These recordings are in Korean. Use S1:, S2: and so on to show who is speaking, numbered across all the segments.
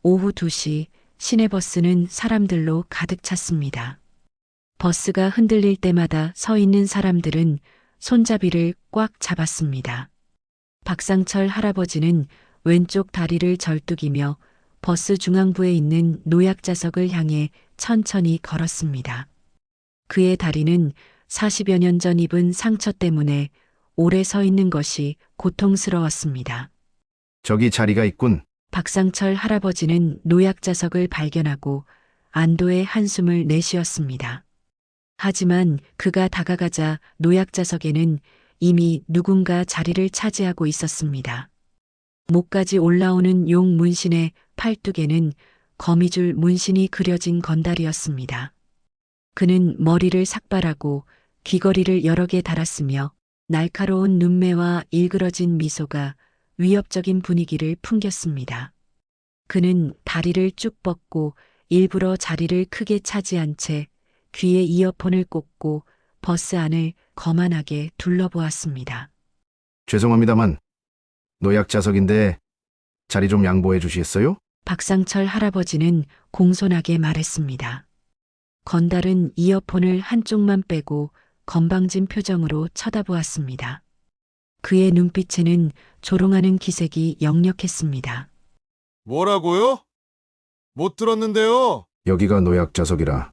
S1: 오후 2시 시내버스는 사람들로 가득 찼습니다. 버스가 흔들릴 때마다 서 있는 사람들은 손잡이를 꽉 잡았습니다. 박상철 할아버지는 왼쪽 다리를 절뚝이며 버스 중앙부에 있는 노약자석을 향해 천천히 걸었습니다. 그의 다리는 40여 년 전 입은 상처 때문에 오래 서 있는 것이 고통스러웠습니다.
S2: 저기 자리가 있군.
S1: 박상철 할아버지는 노약자석을 발견하고 안도의 한숨을 내쉬었습니다. 하지만 그가 다가가자 노약자석에는 이미 누군가 자리를 차지하고 있었습니다. 목까지 올라오는 용 문신의 팔뚝에는 거미줄 문신이 그려진 건달이었습니다. 그는 머리를 삭발하고 귀걸이를 여러 개 달았으며 날카로운 눈매와 일그러진 미소가 위협적인 분위기를 풍겼습니다. 그는 다리를 쭉 뻗고 일부러 자리를 크게 차지한 채 귀에 이어폰을 꽂고 버스 안을 거만하게 둘러보았습니다.
S2: 죄송합니다만 노약자석인데 자리 좀 양보해 주시겠어요?
S1: 박상철 할아버지는 공손하게 말했습니다. 건달은 이어폰을 한쪽만 빼고 건방진 표정으로 쳐다보았습니다. 그의 눈빛에는 조롱하는 기색이 역력했습니다.
S3: 뭐라고요? 못 들었는데요.
S2: 여기가 노약자석이라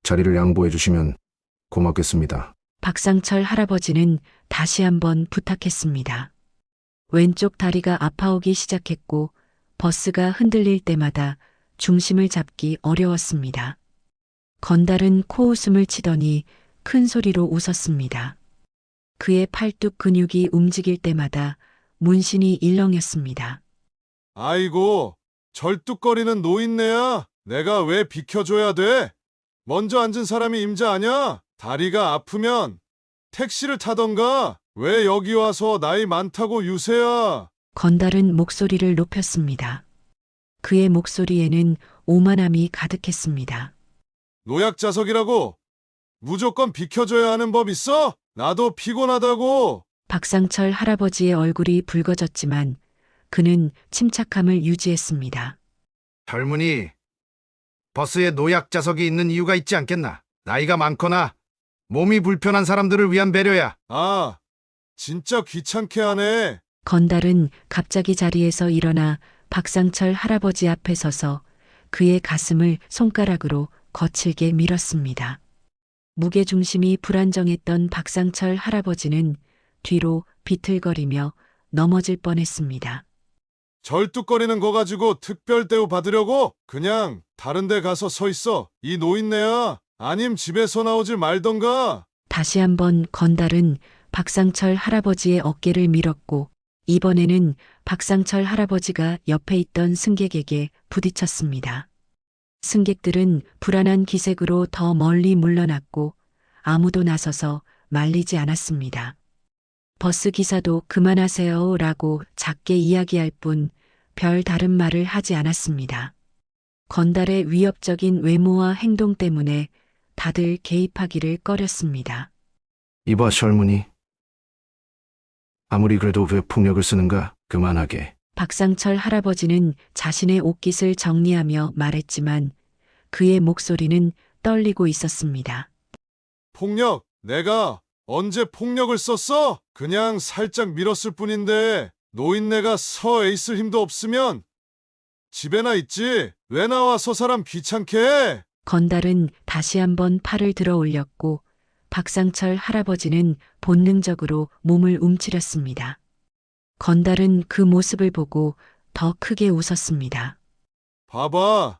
S2: 자리를 양보해 주시면 고맙겠습니다.
S1: 박상철 할아버지는 다시 한번 부탁했습니다. 왼쪽 다리가 아파오기 시작했고 버스가 흔들릴 때마다 중심을 잡기 어려웠습니다. 건달은 코웃음을 치더니 큰 소리로 웃었습니다. 그의 팔뚝 근육이 움직일 때마다 문신이 일렁였습니다.
S3: 아이고, 절뚝거리는 노인네야. 내가 왜 비켜줘야 돼? 먼저 앉은 사람이 임자 아냐? 다리가 아프면 택시를 타던가. 왜 여기 와서 나이 많다고 유세야?
S1: 건달은 목소리를 높였습니다. 그의 목소리에는 오만함이 가득했습니다.
S3: 노약자석이라고 무조건 비켜줘야 하는 법 있어? 나도 피곤하다고.
S1: 박상철 할아버지의 얼굴이 붉어졌지만 그는 침착함을 유지했습니다.
S2: 젊은이, 버스에 노약자석이 있는 이유가 있지 않겠나? 나이가 많거나 몸이 불편한 사람들을 위한 배려야.
S3: 아, 진짜 귀찮게 하네.
S1: 건달은 갑자기 자리에서 일어나 박상철 할아버지 앞에 서서 그의 가슴을 손가락으로 거칠게 밀었습니다. 무게중심이 불안정했던 박상철 할아버지는 뒤로 비틀거리며 넘어질 뻔했습니다.
S3: 절뚝거리는 거 가지고 특별 대우 받으려고? 그냥 다른 데 가서 서 있어. 이 노인네야. 아님 집에서 나오질 말던가.
S1: 다시 한번 건달은 박상철 할아버지의 어깨를 밀었고 이번에는 박상철 할아버지가 옆에 있던 승객에게 부딪혔습니다. 승객들은 불안한 기색으로 더 멀리 물러났고 아무도 나서서 말리지 않았습니다. 버스 기사도 그만하세요 라고 작게 이야기할 뿐 별 다른 말을 하지 않았습니다. 건달의 위협적인 외모와 행동 때문에 다들 개입하기를 꺼렸습니다.
S2: 이봐, 젊은이. 아무리 그래도 왜 폭력을 쓰는가? 그만하게.
S1: 박상철 할아버지는 자신의 옷깃을 정리하며 말했지만 그의 목소리는 떨리고 있었습니다.
S3: 폭력? 내가 언제 폭력을 썼어? 그냥 살짝 밀었을 뿐인데 노인네가 서 있을 힘도 없으면 집에나 있지. 왜 나와서 사람 귀찮게 해?
S1: 건달은 다시 한번 팔을 들어 올렸고 박상철 할아버지는 본능적으로 몸을 움츠렸습니다. 건달은 그 모습을 보고 더 크게 웃었습니다.
S3: 봐봐.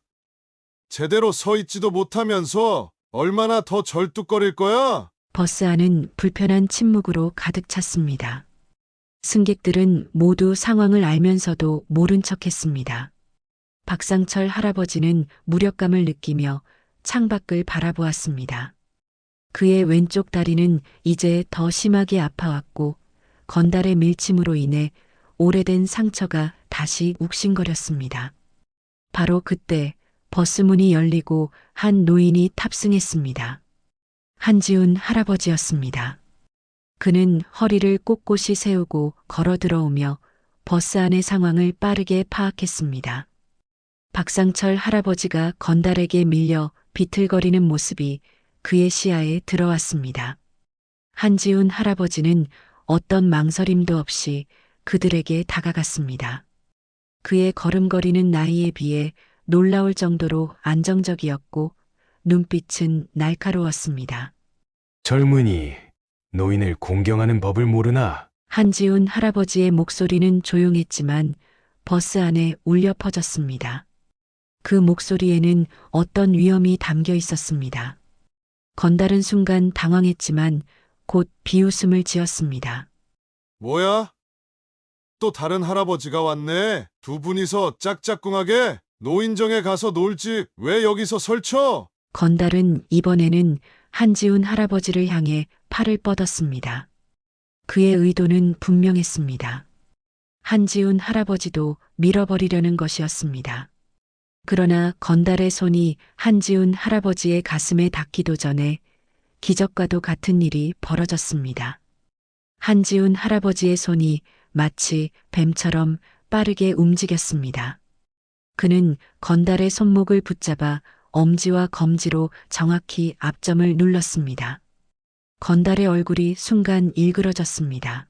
S3: 제대로 서 있지도 못하면서 얼마나 더 절뚝거릴 거야?
S1: 버스 안은 불편한 침묵으로 가득 찼습니다. 승객들은 모두 상황을 알면서도 모른 척했습니다. 박상철 할아버지는 무력감을 느끼며 창밖을 바라보았습니다. 그의 왼쪽 다리는 이제 더 심하게 아파왔고 건달의 밀침으로 인해 오래된 상처가 다시 욱신거렸습니다. 바로 그때 버스 문이 열리고 한 노인이 탑승했습니다. 한지훈 할아버지였습니다. 그는 허리를 꼿꼿이 세우고 걸어 들어오며 버스 안의 상황을 빠르게 파악했습니다. 박상철 할아버지가 건달에게 밀려 비틀거리는 모습이 그의 시야에 들어왔습니다. 한지훈 할아버지는 어떤 망설임도 없이 그들에게 다가갔습니다. 그의 걸음걸이는 나이에 비해 놀라울 정도로 안정적이었고 눈빛은 날카로웠습니다.
S4: 젊은이, 노인을 공경하는 법을 모르나?
S1: 한지훈 할아버지의 목소리는 조용했지만 버스 안에 울려 퍼졌습니다. 그 목소리에는 어떤 위험이 담겨 있었습니다. 건달은 순간 당황했지만 곧 비웃음을 지었습니다.
S3: 뭐야? 또 다른 할아버지가 왔네. 두 분이서 짝짝꿍하게? 노인정에 가서 놀지 왜 여기서 설쳐?
S1: 건달은 이번에는 한지훈 할아버지를 향해 팔을 뻗었습니다. 그의 의도는 분명했습니다. 한지훈 할아버지도 밀어버리려는 것이었습니다. 그러나 건달의 손이 한지훈 할아버지의 가슴에 닿기도 전에 기적과도 같은 일이 벌어졌습니다. 한지훈 할아버지의 손이 마치 뱀처럼 빠르게 움직였습니다. 그는 건달의 손목을 붙잡아 엄지와 검지로 정확히 앞점을 눌렀습니다. 건달의 얼굴이 순간 일그러졌습니다.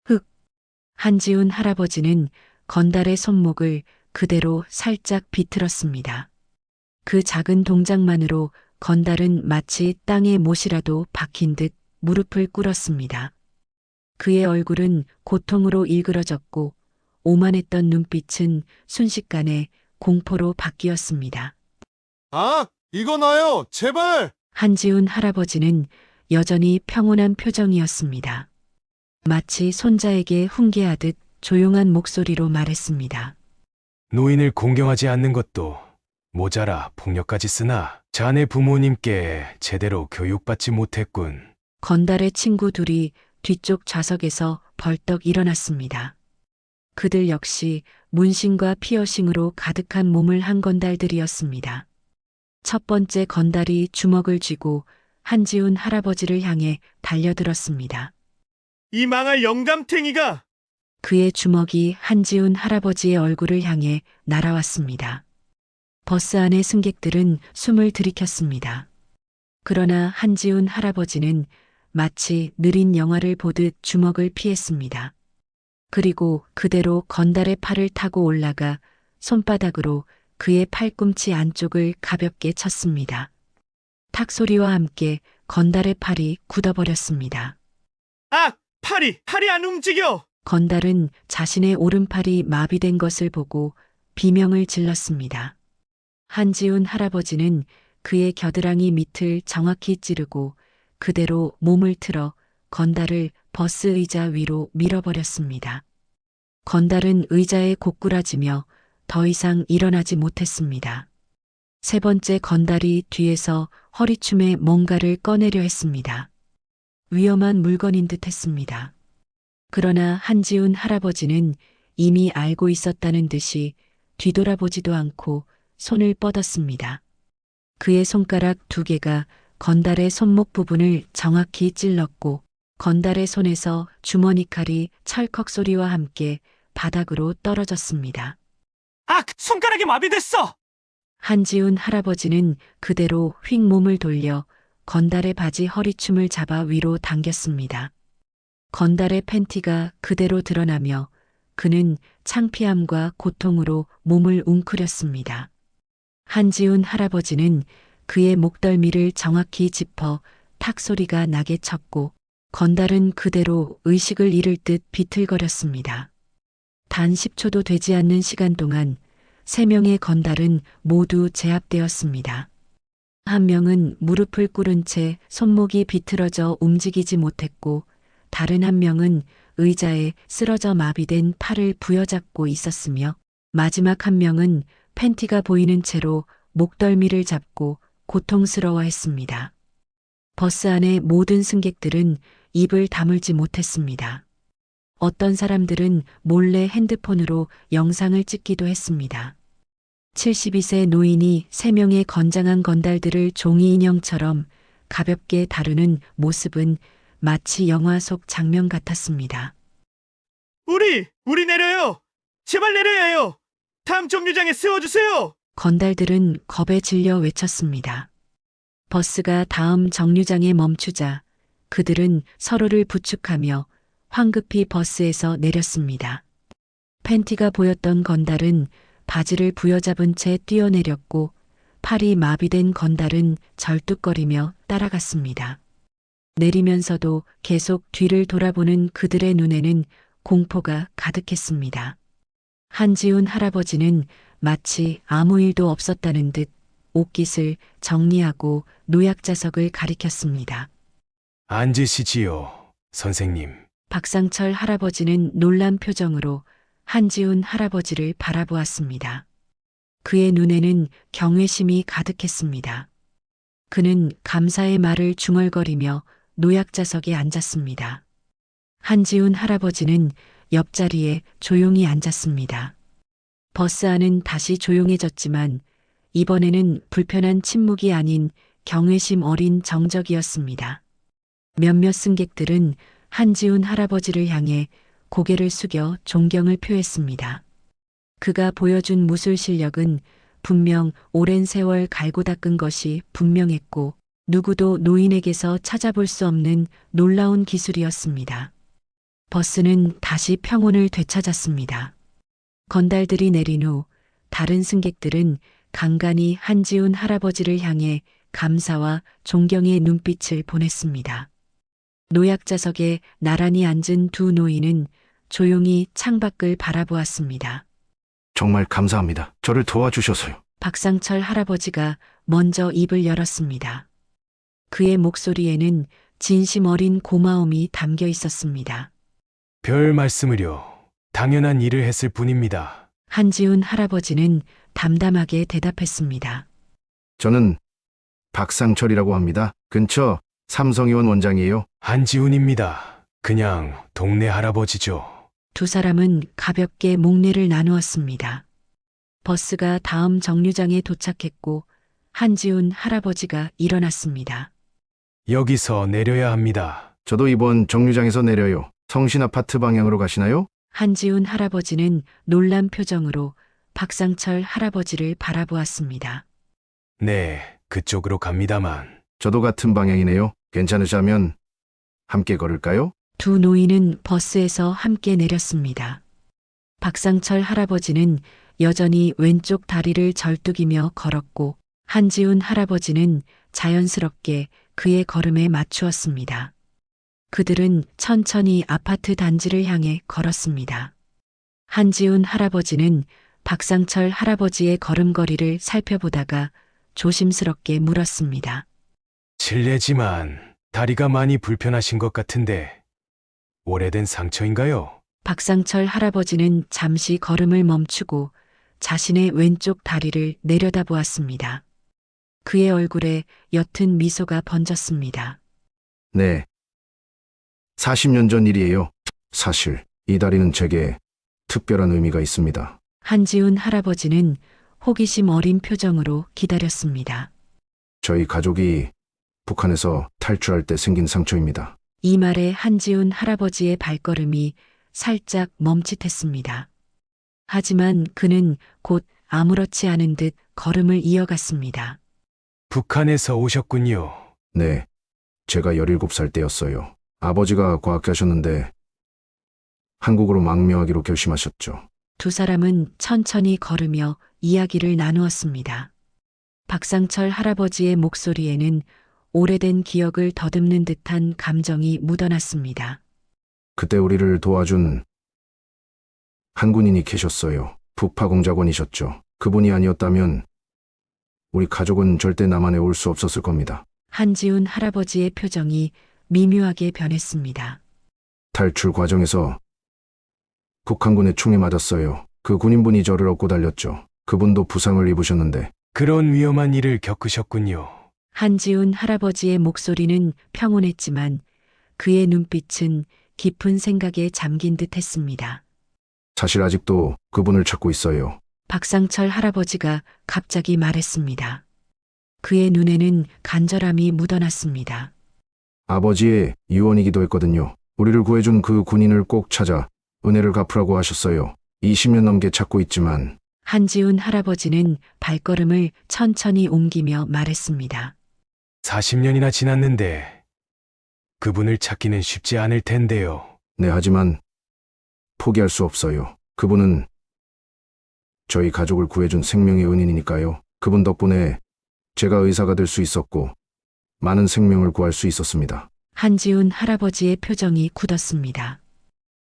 S1: 흑! 한지훈 할아버지는 건달의 손목을 그대로 살짝 비틀었습니다. 그 작은 동작만으로 건달은 마치 땅에 못이라도 박힌 듯 무릎을 꿇었습니다. 그의 얼굴은 고통으로 일그러졌고 오만했던 눈빛은 순식간에 공포로 바뀌었습니다.
S3: 아, 이거 놔요. 제발.
S1: 한지훈 할아버지는 여전히 평온한 표정이었습니다. 마치 손자에게 훈계하듯 조용한 목소리로 말했습니다.
S4: 노인을 공경하지 않는 것도 모자라 폭력까지 쓰나? 자네 부모님께 제대로 교육받지 못했군.
S1: 건달의 친구 둘이 뒤쪽 좌석에서 벌떡 일어났습니다. 그들 역시 문신과 피어싱으로 가득한 몸을 한 건달들이었습니다. 첫 번째 건달이 주먹을 쥐고 한지훈 할아버지를 향해 달려들었습니다.
S5: 이 망할 영감탱이가!
S1: 그의 주먹이 한지훈 할아버지의 얼굴을 향해 날아왔습니다. 버스 안의 승객들은 숨을 들이켰습니다. 그러나 한지훈 할아버지는 마치 느린 영화를 보듯 주먹을 피했습니다. 그리고 그대로 건달의 팔을 타고 올라가 손바닥으로 그의 팔꿈치 안쪽을 가볍게 쳤습니다. 탁 소리와 함께 건달의 팔이 굳어버렸습니다.
S5: 아! 팔이 안 움직여!
S1: 건달은 자신의 오른팔이 마비된 것을 보고 비명을 질렀습니다. 한지훈 할아버지는 그의 겨드랑이 밑을 정확히 찌르고 그대로 몸을 틀어 건달을 버스 의자 위로 밀어버렸습니다. 건달은 의자에 고꾸라지며 더 이상 일어나지 못했습니다. 세 번째 건달이 뒤에서 허리춤에 뭔가를 꺼내려 했습니다. 위험한 물건인 듯 했습니다. 그러나 한지훈 할아버지는 이미 알고 있었다는 듯이 뒤돌아보지도 않고 손을 뻗었습니다. 그의 손가락 두 개가 건달의 손목 부분을 정확히 찔렀고 건달의 손에서 주머니 칼이 철컥 소리와 함께 바닥으로 떨어졌습니다.
S5: 아! 손가락이 마비됐어!
S1: 한지훈 할아버지는 그대로 휙 몸을 돌려 건달의 바지 허리춤을 잡아 위로 당겼습니다. 건달의 팬티가 그대로 드러나며 그는 창피함과 고통으로 몸을 웅크렸습니다. 한지훈 할아버지는 그의 목덜미를 정확히 짚어 탁 소리가 나게 쳤고 건달은 그대로 의식을 잃을 듯 비틀거렸습니다. 단 10초도 되지 않는 시간 동안 3명의 건달은 모두 제압되었습니다. 한 명은 무릎을 꿇은 채 손목이 비틀어져 움직이지 못했고 다른 한 명은 의자에 쓰러져 마비된 팔을 부여잡고 있었으며 마지막 한 명은 팬티가 보이는 채로 목덜미를 잡고 고통스러워했습니다. 버스 안의 모든 승객들은 입을 다물지 못했습니다. 어떤 사람들은 몰래 핸드폰으로 영상을 찍기도 했습니다. 72세 노인이 3명의 건장한 건달들을 종이 인형처럼 가볍게 다루는 모습은 마치 영화 속 장면 같았습니다.
S5: 우리 내려요! 제발 내려야 해요! 다음 정류장에 세워주세요.
S1: 건달들은 겁에 질려 외쳤습니다. 버스가 다음 정류장에 멈추자 그들은 서로를 부축하며 황급히 버스에서 내렸습니다. 팬티가 보였던 건달은 바지를 부여잡은 채 뛰어내렸고 팔이 마비된 건달은 절뚝거리며 따라갔습니다. 내리면서도 계속 뒤를 돌아보는 그들의 눈에는 공포가 가득했습니다. 한지훈 할아버지는 마치 아무 일도 없었다는 듯 옷깃을 정리하고 노약자석을 가리켰습니다.
S4: 앉으시지요, 선생님.
S1: 박상철 할아버지는 놀란 표정으로 한지훈 할아버지를 바라보았습니다. 그의 눈에는 경외심이 가득했습니다. 그는 감사의 말을 중얼거리며 노약자석에 앉았습니다. 한지훈 할아버지는 옆자리에 조용히 앉았습니다. 버스 안은 다시 조용해졌지만 이번에는 불편한 침묵이 아닌 경외심 어린 정적이었습니다. 몇몇 승객들은 한지훈 할아버지를 향해 고개를 숙여 존경을 표했습니다. 그가 보여준 무술 실력은 분명 오랜 세월 갈고 닦은 것이 분명했고 누구도 노인에게서 찾아볼 수 없는 놀라운 기술이었습니다. 버스는 다시 평온을 되찾았습니다. 건달들이 내린 후 다른 승객들은 간간히 한지훈 할아버지를 향해 감사와 존경의 눈빛을 보냈습니다. 노약자석에 나란히 앉은 두 노인은 조용히 창밖을 바라보았습니다.
S2: 정말 감사합니다. 저를 도와주셔서요.
S1: 박상철 할아버지가 먼저 입을 열었습니다. 그의 목소리에는 진심 어린 고마움이 담겨 있었습니다.
S4: 별 말씀을요. 당연한 일을 했을 뿐입니다.
S1: 한지훈 할아버지는 담담하게 대답했습니다.
S2: 저는 박상철이라고 합니다. 근처 삼성의원 원장이에요.
S4: 한지훈입니다. 그냥 동네 할아버지죠.
S1: 두 사람은 가볍게 목례를 나누었습니다. 버스가 다음 정류장에 도착했고 한지훈 할아버지가 일어났습니다.
S4: 여기서 내려야 합니다.
S2: 저도 이번 정류장에서 내려요. 성신 아파트 방향으로 가시나요?
S1: 한지훈 할아버지는 놀란 표정으로 박상철 할아버지를 바라보았습니다.
S4: 네, 그쪽으로 갑니다만.
S2: 저도 같은 방향이네요. 괜찮으시다면 함께 걸을까요?
S1: 두 노인은 버스에서 함께 내렸습니다. 박상철 할아버지는 여전히 왼쪽 다리를 절뚝이며 걸었고 한지훈 할아버지는 자연스럽게 그의 걸음에 맞추었습니다. 그들은 천천히 아파트 단지를 향해 걸었습니다. 한지훈 할아버지는 박상철 할아버지의 걸음걸이를 살펴보다가 조심스럽게 물었습니다.
S4: 실례지만 다리가 많이 불편하신 것 같은데 오래된 상처인가요?
S1: 박상철 할아버지는 잠시 걸음을 멈추고 자신의 왼쪽 다리를 내려다보았습니다. 그의 얼굴에 옅은 미소가 번졌습니다.
S2: 네. 40년 전 일이에요. 사실 이 다리는 제게 특별한 의미가 있습니다.
S1: 한지훈 할아버지는 호기심 어린 표정으로 기다렸습니다.
S2: 저희 가족이 북한에서 탈출할 때 생긴 상처입니다.
S1: 이 말에 한지훈 할아버지의 발걸음이 살짝 멈칫했습니다. 하지만 그는 곧 아무렇지 않은 듯 걸음을 이어갔습니다.
S4: 북한에서 오셨군요.
S2: 네. 제가 17살 때였어요. 아버지가 과학자셨는데 한국으로 망명하기로 결심하셨죠.
S1: 두 사람은 천천히 걸으며 이야기를 나누었습니다. 박상철 할아버지의 목소리에는 오래된 기억을 더듬는 듯한 감정이 묻어났습니다.
S2: 그때 우리를 도와준 한 군인이 계셨어요. 북파공작원이셨죠. 그분이 아니었다면 우리 가족은 절대 남한에 올 수 없었을 겁니다.
S1: 한지훈 할아버지의 표정이 미묘하게 변했습니다.
S2: 탈출 과정에서 북한군의 총에 맞았어요. 그 군인분이 저를 업고 달렸죠. 그분도 부상을 입으셨는데
S4: 그런 위험한 일을 겪으셨군요.
S1: 한지훈 할아버지의 목소리는 평온했지만 그의 눈빛은 깊은 생각에 잠긴 듯 했습니다.
S2: 사실 아직도 그분을 찾고 있어요.
S1: 박상철 할아버지가 갑자기 말했습니다. 그의 눈에는 간절함이 묻어났습니다.
S2: 아버지의 유언이기도 했거든요. 우리를 구해준 그 군인을 꼭 찾아 은혜를 갚으라고 하셨어요. 20년 넘게 찾고 있지만
S1: 한지훈 할아버지는 발걸음을 천천히 옮기며 말했습니다.
S4: 40년이나 지났는데 그분을 찾기는 쉽지 않을 텐데요.
S2: 네, 하지만 포기할 수 없어요. 그분은 저희 가족을 구해준 생명의 은인이니까요. 그분 덕분에 제가 의사가 될 수 있었고 많은 생명을 구할 수 있었습니다.
S1: 한지훈 할아버지의 표정이 굳었습니다.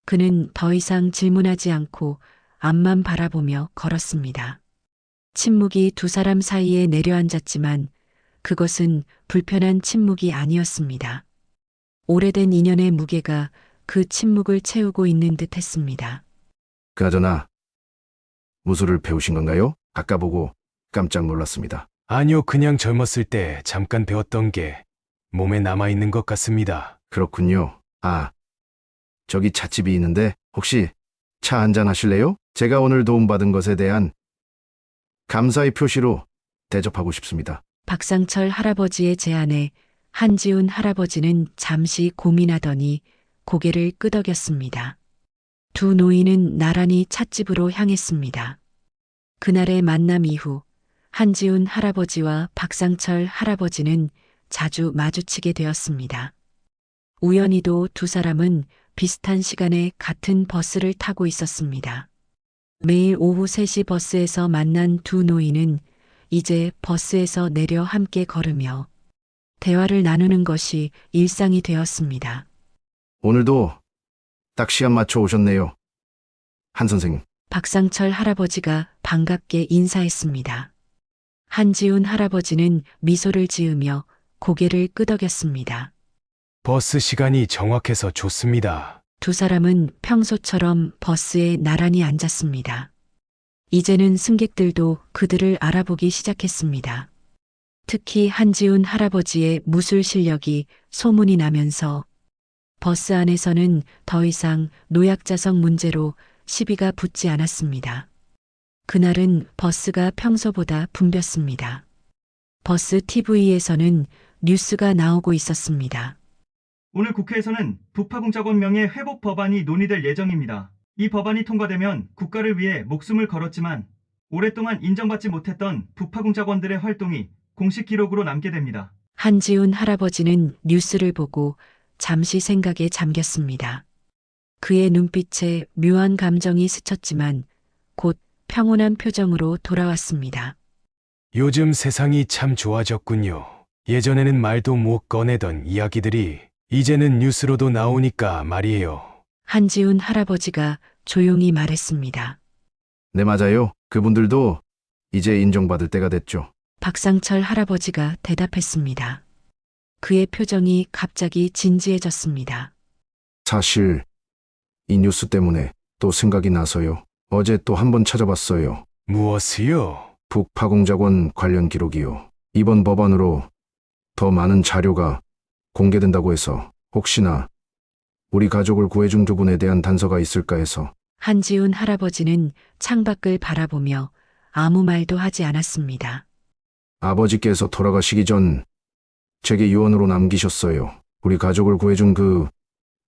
S1: 그는 더 이상 질문하지 않고 앞만 바라보며 걸었습니다. 침묵이 두 사람 사이에 내려앉았지만 그것은 불편한 침묵이 아니었습니다. 오래된 인연의 무게가 그 침묵을 채우고 있는 듯 했습니다.
S2: 그나저나 무술을 배우신 건가요? 아까 보고 깜짝 놀랐습니다.
S4: 아니요, 그냥 젊었을 때 잠깐 배웠던 게 몸에 남아있는 것 같습니다.
S2: 그렇군요. 아, 저기 찻집이 있는데 혹시 차 한잔 하실래요? 제가 오늘 도움받은 것에 대한 감사의 표시로 대접하고 싶습니다.
S1: 박상철 할아버지의 제안에 한지훈 할아버지는 잠시 고민하더니 고개를 끄덕였습니다. 두 노인은 나란히 찻집으로 향했습니다. 그날의 만남 이후 한지훈 할아버지와 박상철 할아버지는 자주 마주치게 되었습니다. 우연히도 두 사람은 비슷한 시간에 같은 버스를 타고 있었습니다. 매일 오후 3시 버스에서 만난 두 노인은 이제 버스에서 내려 함께 걸으며 대화를 나누는 것이 일상이 되었습니다.
S2: 오늘도 딱 시간 맞춰 오셨네요. 한 선생.
S1: 박상철 할아버지가 반갑게 인사했습니다. 한지훈 할아버지는 미소를 지으며 고개를 끄덕였습니다.
S4: 버스 시간이 정확해서 좋습니다.
S1: 두 사람은 평소처럼 버스에 나란히 앉았습니다. 이제는 승객들도 그들을 알아보기 시작했습니다. 특히 한지훈 할아버지의 무술 실력이 소문이 나면서 버스 안에서는 더 이상 노약자석 문제로 시비가 붙지 않았습니다. 그날은 버스가 평소보다 붐볐습니다. 버스 TV에서는 뉴스가 나오고 있었습니다.
S5: 오늘 국회에서는 북파공작원 명예 회복 법안이 논의될 예정입니다. 이 법안이 통과되면 국가를 위해 목숨을 걸었지만 오랫동안 인정받지 못했던 북파공작원들의 활동이 공식 기록으로 남게 됩니다.
S1: 한지훈 할아버지는 뉴스를 보고 잠시 생각에 잠겼습니다. 그의 눈빛에 묘한 감정이 스쳤지만 곧 평온한 표정으로 돌아왔습니다.
S4: 요즘 세상이 참 좋아졌군요. 예전에는 말도 못 꺼내던 이야기들이 이제는 뉴스로도 나오니까 말이에요.
S1: 한지훈 할아버지가 조용히 말했습니다.
S2: 네, 맞아요. 그분들도 이제 인정받을 때가 됐죠.
S1: 박상철 할아버지가 대답했습니다. 그의 표정이 갑자기 진지해졌습니다.
S2: 사실 이 뉴스 때문에 또 생각이 나서요. 어제 또 한 번 찾아봤어요.
S4: 무엇이요?
S2: 북파공작원 관련 기록이요. 이번 법안으로 더 많은 자료가 공개된다고 해서 혹시나 우리 가족을 구해준 두 분에 대한 단서가 있을까 해서.
S1: 한지훈 할아버지는 창밖을 바라보며 아무 말도 하지 않았습니다.
S2: 아버지께서 돌아가시기 전 제게 유언으로 남기셨어요. 우리 가족을 구해준 그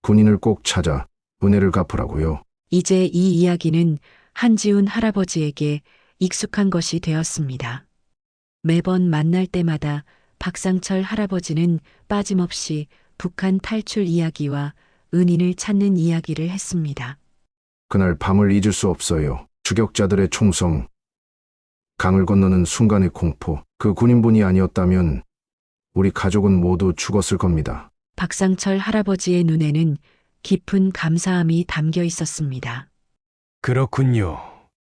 S2: 군인을 꼭 찾아 은혜를 갚으라고요.
S1: 이제 이 이야기는 한지훈 할아버지에게 익숙한 것이 되었습니다. 매번 만날 때마다 박상철 할아버지는 빠짐없이 북한 탈출 이야기와 은인을 찾는 이야기를 했습니다.
S2: 그날 밤을 잊을 수 없어요. 추격자들의 총성, 강을 건너는 순간의 공포. 그 군인분이 아니었다면 우리 가족은 모두 죽었을 겁니다.
S1: 박상철 할아버지의 눈에는 깊은 감사함이 담겨 있었습니다.
S4: 그렇군요.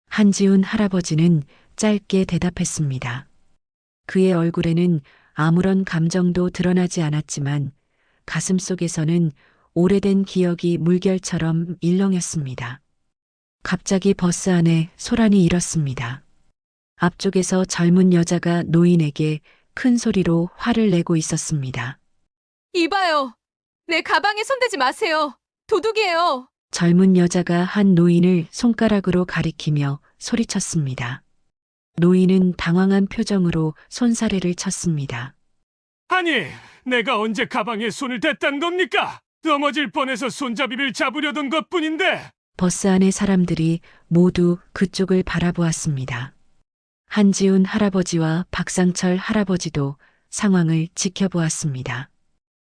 S1: 한지훈 할아버지는 짧게 대답했습니다. 그의 얼굴에는 아무런 감정도 드러나지 않았지만 가슴속에서는 오래된 기억이 물결처럼 일렁였습니다. 갑자기 버스 안에 소란이 일었습니다. 앞쪽에서 젊은 여자가 노인에게 큰 소리로 화를 내고 있었습니다.
S6: 이봐요. 내 가방에 손대지 마세요. 도둑이에요.
S1: 젊은 여자가 한 노인을 손가락으로 가리키며 소리쳤습니다. 노인은 당황한 표정으로 손사래를 쳤습니다.
S7: 아니, 내가 언제 가방에 손을 댔단 겁니까? 넘어질 뻔해서 손잡이를 잡으려던 것뿐인데.
S1: 버스 안의 사람들이 모두 그쪽을 바라보았습니다. 한지훈 할아버지와 박상철 할아버지도 상황을 지켜보았습니다.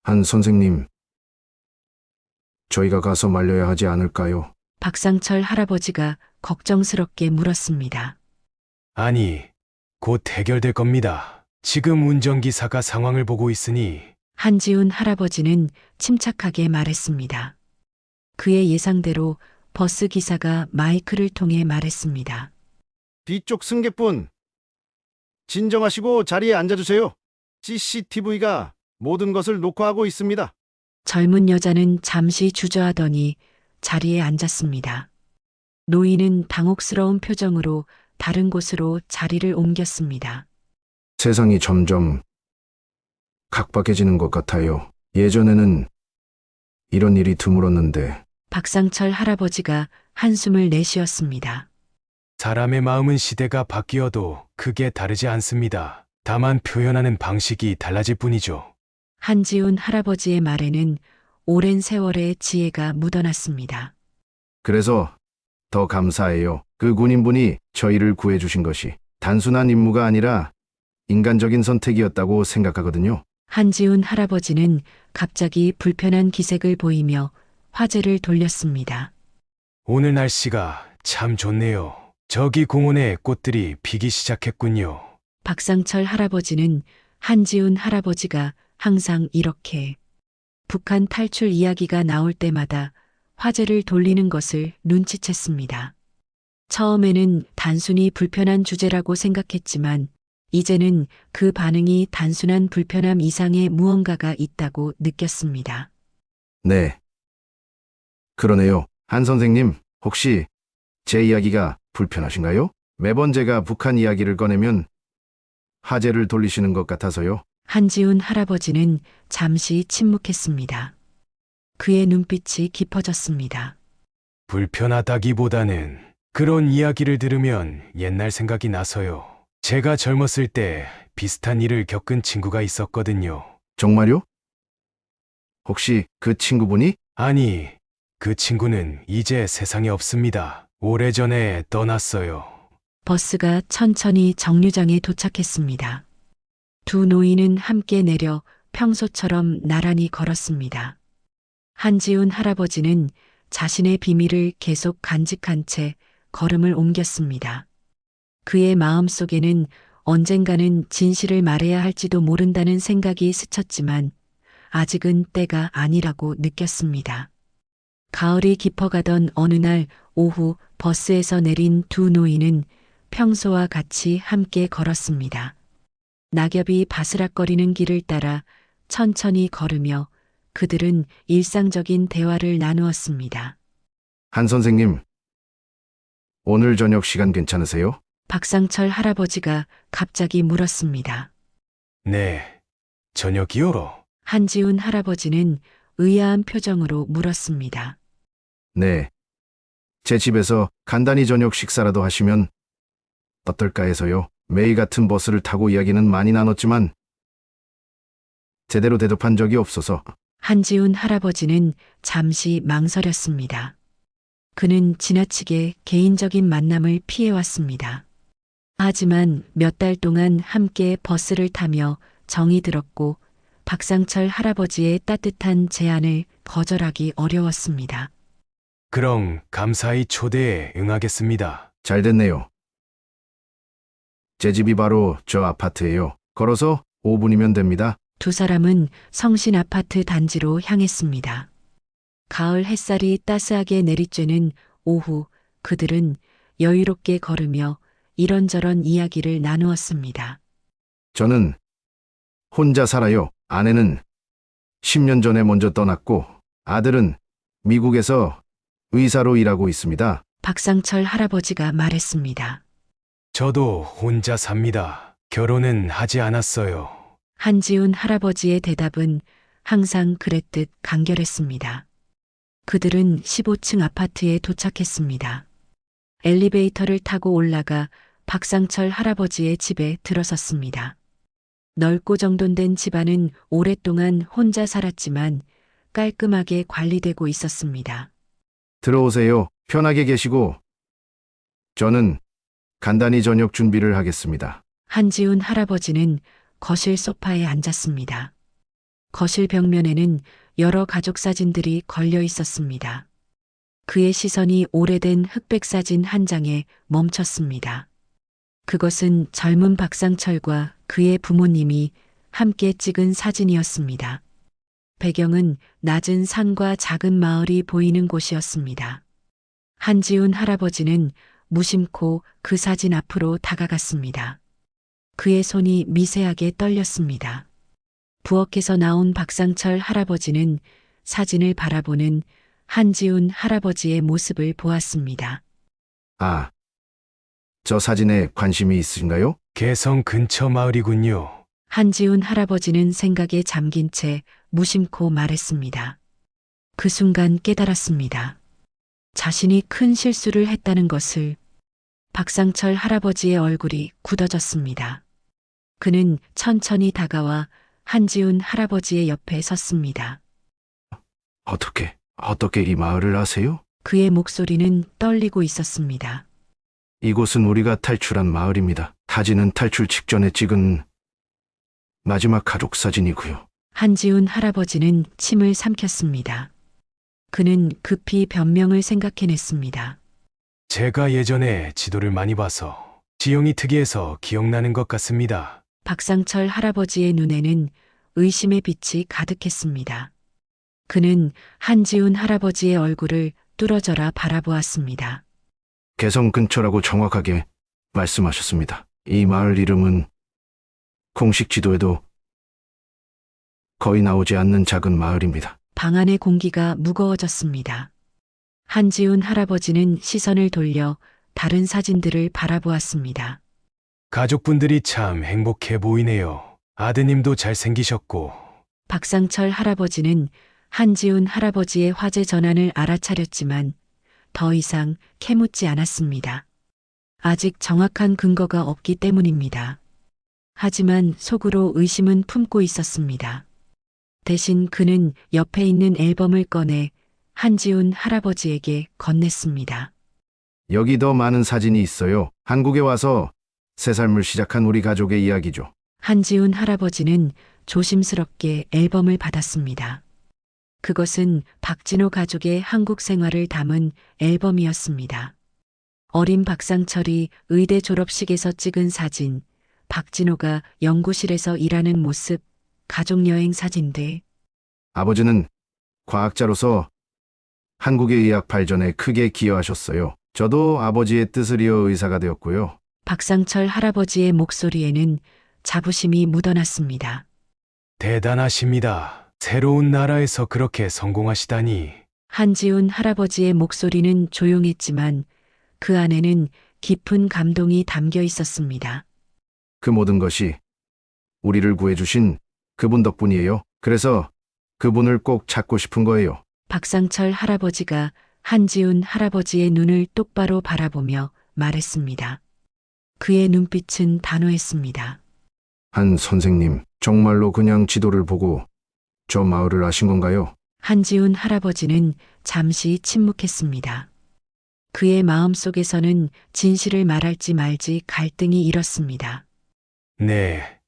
S2: 한 선생님, 저희가 가서 말려야 하지 않을까요?
S1: 박상철 할아버지가 걱정스럽게 물었습니다.
S4: 아니, 곧 해결될 겁니다. 지금 운전기사가 상황을 보고 있으니
S1: 한지훈 할아버지는 침착하게 말했습니다. 그의 예상대로 버스 기사가 마이크를 통해 말했습니다.
S8: 뒤쪽 승객분, 진정하시고 자리에 앉아주세요. CCTV가 모든 것을 녹화하고 있습니다.
S1: 젊은 여자는 잠시 주저하더니 자리에 앉았습니다. 노인은 당혹스러운 표정으로 다른 곳으로 자리를 옮겼습니다.
S2: 세상이 점점 각박해지는 것 같아요. 예전에는 이런 일이 드물었는데
S1: 박상철 할아버지가 한숨을 내쉬었습니다.
S4: 사람의 마음은 시대가 바뀌어도 크게 다르지 않습니다. 다만 표현하는 방식이 달라질 뿐이죠.
S1: 한지훈 할아버지의 말에는 오랜 세월의 지혜가 묻어났습니다.
S2: 그래서 더 감사해요. 그 군인분이 저희를 구해주신 것이 단순한 임무가 아니라 인간적인 선택이었다고 생각하거든요.
S1: 한지훈 할아버지는 갑자기 불편한 기색을 보이며 화제를 돌렸습니다.
S4: 오늘 날씨가 참 좋네요. 저기 공원에 꽃들이 피기 시작했군요.
S1: 박상철 할아버지는 한지훈 할아버지가 항상 이렇게 북한 탈출 이야기가 나올 때마다 화제를 돌리는 것을 눈치챘습니다. 처음에는 단순히 불편한 주제라고 생각했지만 이제는 그 반응이 단순한 불편함 이상의 무언가가 있다고 느꼈습니다.
S2: 네. 그러네요. 한 선생님, 혹시 제 이야기가 불편하신가요? 매번 제가 북한 이야기를 꺼내면 화제를 돌리시는 것 같아서요.
S1: 한지훈 할아버지는 잠시 침묵했습니다. 그의 눈빛이 깊어졌습니다.
S4: 불편하다기보다는 그런 이야기를 들으면 옛날 생각이 나서요. 제가 젊었을 때 비슷한 일을 겪은 친구가 있었거든요.
S2: 정말요? 혹시 그 친구분이?
S4: 아니, 그 친구는 이제 세상에 없습니다. 오래전에 떠났어요.
S1: 버스가 천천히 정류장에 도착했습니다. 두 노인은 함께 내려 평소처럼 나란히 걸었습니다. 한지훈 할아버지는 자신의 비밀을 계속 간직한 채 걸음을 옮겼습니다. 그의 마음속에는 언젠가는 진실을 말해야 할지도 모른다는 생각이 스쳤지만 아직은 때가 아니라고 느꼈습니다. 가을이 깊어가던 어느 날 오후 버스에서 내린 두 노인은 평소와 같이 함께 걸었습니다. 낙엽이 바스락거리는 길을 따라 천천히 걸으며 그들은 일상적인 대화를 나누었습니다.
S2: 한 선생님, 오늘 저녁 시간 괜찮으세요?
S1: 박상철 할아버지가 갑자기 물었습니다.
S4: 네, 저녁이요?
S1: 한지훈 할아버지는 의아한 표정으로 물었습니다.
S2: 네. 제 집에서 간단히 저녁 식사라도 하시면 어떨까 해서요. 매일 같은 버스를 타고 이야기는 많이 나눴지만 제대로 대접한 적이 없어서.
S1: 한지훈 할아버지는 잠시 망설였습니다. 그는 지나치게 개인적인 만남을 피해왔습니다. 하지만 몇 달 동안 함께 버스를 타며 정이 들었고 박상철 할아버지의 따뜻한 제안을 거절하기 어려웠습니다.
S4: 그럼 감사히 초대에 응하겠습니다.
S2: 잘 됐네요. 제 집이 바로 저 아파트예요. 걸어서 5분이면 됩니다.
S1: 두 사람은 성신 아파트 단지로 향했습니다. 가을 햇살이 따스하게 내리쬐는 오후 그들은 여유롭게 걸으며 이런저런 이야기를 나누었습니다.
S2: 저는 혼자 살아요. 아내는 10년 전에 먼저 떠났고 아들은 미국에서 의사로 일하고 있습니다.
S1: 박상철 할아버지가 말했습니다.
S4: 저도 혼자 삽니다. 결혼은 하지 않았어요.
S1: 한지훈 할아버지의 대답은 항상 그랬듯 간결했습니다. 그들은 15층 아파트에 도착했습니다. 엘리베이터를 타고 올라가 박상철 할아버지의 집에 들어섰습니다. 넓고 정돈된 집안은 오랫동안 혼자 살았지만 깔끔하게 관리되고 있었습니다.
S2: 들어오세요. 편하게 계시고 저는 간단히 저녁 준비를 하겠습니다.
S1: 한지훈 할아버지는 거실 소파에 앉았습니다. 거실 벽면에는 여러 가족 사진들이 걸려 있었습니다. 그의 시선이 오래된 흑백 사진 한 장에 멈췄습니다. 그것은 젊은 박상철과 그의 부모님이 함께 찍은 사진이었습니다. 배경은 낮은 산과 작은 마을이 보이는 곳이었습니다. 한지훈 할아버지는 무심코 그 사진 앞으로 다가갔습니다. 그의 손이 미세하게 떨렸습니다. 부엌에서 나온 박상철 할아버지는 사진을 바라보는 한지훈 할아버지의 모습을 보았습니다.
S2: 아, 저 사진에 관심이 있으신가요?
S4: 개성 근처 마을이군요.
S1: 한지훈 할아버지는 생각에 잠긴 채 무심코 말했습니다. 그 순간 깨달았습니다. 자신이 큰 실수를 했다는 것을. 박상철 할아버지의 얼굴이 굳어졌습니다. 그는 천천히 다가와 한지훈 할아버지의 옆에 섰습니다.
S2: 어떻게 이 마을을 아세요?
S1: 그의 목소리는 떨리고 있었습니다.
S2: 이곳은 우리가 탈출한 마을입니다. 타지는 탈출 직전에 찍은 마지막 가족 사진이고요.
S1: 한지훈 할아버지는 침을 삼켰습니다. 그는 급히 변명을 생각해냈습니다.
S4: 제가 예전에 지도를 많이 봐서 지형이 특이해서 기억나는 것 같습니다.
S1: 박상철 할아버지의 눈에는 의심의 빛이 가득했습니다. 그는 한지훈 할아버지의 얼굴을 뚫어져라 바라보았습니다.
S2: 개성 근처라고 정확하게 말씀하셨습니다. 이 마을 이름은 공식 지도에도 거의 나오지 않는 작은 마을입니다.
S1: 방 안의 공기가 무거워졌습니다. 한지훈 할아버지는 시선을 돌려 다른 사진들을 바라보았습니다.
S4: 가족분들이 참 행복해 보이네요. 아드님도 잘생기셨고.
S1: 박상철 할아버지는 한지훈 할아버지의 화제 전환을 알아차렸지만 더 이상 캐묻지 않았습니다. 아직 정확한 근거가 없기 때문입니다. 하지만 속으로 의심은 품고 있었습니다. 대신 그는 옆에 있는 앨범을 꺼내 한지훈 할아버지에게 건넸습니다.
S2: 여기 더 많은 사진이 있어요. 한국에 와서 새 삶을 시작한 우리 가족의 이야기죠.
S1: 한지훈 할아버지는 조심스럽게 앨범을 받았습니다. 그것은 박진호 가족의 한국 생활을 담은 앨범이었습니다. 어린 박상철이 의대 졸업식에서 찍은 사진, 박진호가 연구실에서 일하는 모습, 가족여행 사진들.
S2: 아버지는 과학자로서 한국의 의학 발전에 크게 기여하셨어요. 저도 아버지의 뜻을 이어 의사가 되었고요.
S1: 박상철 할아버지의 목소리에는 자부심이 묻어났습니다.
S4: 대단하십니다. 새로운 나라에서 그렇게 성공하시다니.
S1: 한지훈 할아버지의 목소리는 조용했지만 그 안에는 깊은 감동이 담겨 있었습니다.
S2: 그 모든 것이 우리를 구해주신 그분 덕분이에요. 그래서 그분을 꼭 찾고 싶은 거예요.
S1: 박상철 할아버지가 한지훈 할아버지의 눈을 똑바로 바라보며 말했습니다. 그의 눈빛은 단호했습니다.
S2: 한 선생님, 정말로 그냥 지도를 보고 저 마을을 아신 건가요?
S1: 한지훈 할아버지는 잠시 침묵했습니다. 그의 마음속에서는 진실을 말할지 말지 갈등이 일었습니다.
S4: 네.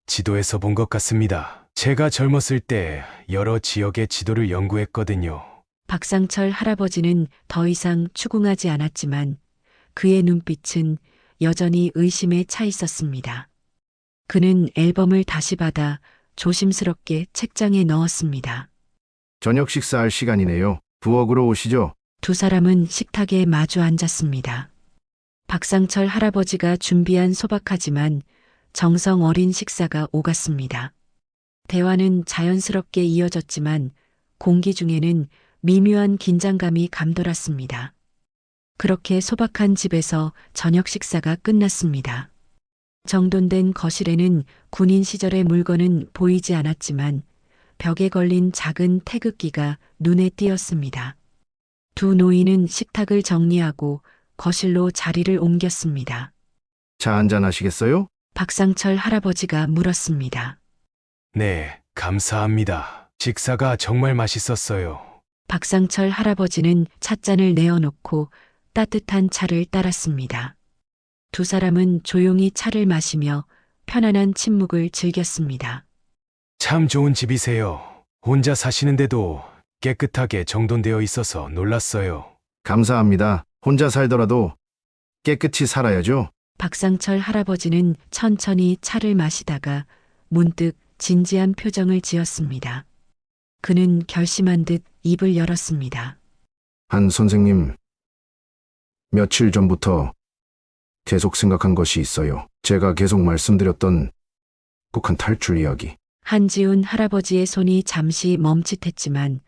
S4: 지도에서 본 것 같습니다. 제가 젊었을 때 여러 지역의 지도를 연구했거든요.
S1: 박상철 할아버지는 더 이상 추궁하지 않았지만 그의 눈빛은 여전히 의심에 차 있었습니다. 그는 앨범을 다시 받아 조심스럽게 책장에 넣었습니다.
S2: 저녁 식사할 시간이네요. 부엌으로 오시죠.
S1: 두 사람은 식탁에 마주 앉았습니다. 박상철 할아버지가 준비한 소박하지만 정성 어린 식사가 오갔습니다. 대화는 자연스럽게 이어졌지만 공기 중에는 미묘한 긴장감이 감돌았습니다. 그렇게 소박한 집에서 저녁 식사가 끝났습니다. 정돈된 거실에는 군인 시절의 물건은 보이지 않았지만 벽에 걸린 작은 태극기가 눈에 띄었습니다. 두 노인은 식탁을 정리하고 거실로 자리를 옮겼습니다.
S2: 차 한잔 하시겠어요?
S1: 박상철 할아버지가 물었습니다.
S4: 네, 감사합니다. 식사가 정말 맛있었어요.
S1: 박상철 할아버지는 찻잔을 내어놓고 따뜻한 차를 따랐습니다. 두 사람은 조용히 차를 마시며 편안한 침묵을 즐겼습니다.
S4: 참 좋은 집이세요. 혼자 사시는데도 깨끗하게 정돈되어 있어서 놀랐어요.
S2: 감사합니다. 혼자 살더라도 깨끗이 살아야죠.
S1: 박상철 할아버지는 천천히 차를 마시다가 문득 진지한 표정을 지었습니다. 그는 결심한 듯 입을 열었습니다.
S2: 한 선생님, 며칠 전부터 계속 생각한 것이 있어요. 제가 계속 말씀드렸던 북한 탈출 이야기.
S1: 한지훈 할아버지의 손이 잠시 멈칫했지만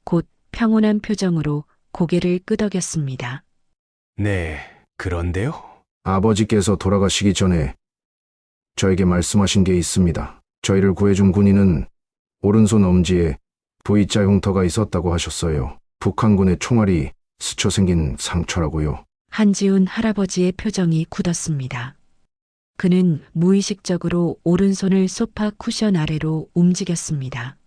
S1: 곧 평온한 표정으로 고개를 끄덕였습니다.
S4: 네, 그런데요?
S2: 아버지께서 돌아가시기 전에 저에게 말씀하신 게 있습니다. 저희를 구해준 군인은 오른손 엄지에 V자 흉터가 있었다고 하셨어요. 북한군의 총알이 스쳐 생긴 상처라고요.
S1: 한지훈 할아버지의 표정이 굳었습니다. 그는 무의식적으로 오른손을 소파 쿠션 아래로 움직였습니다.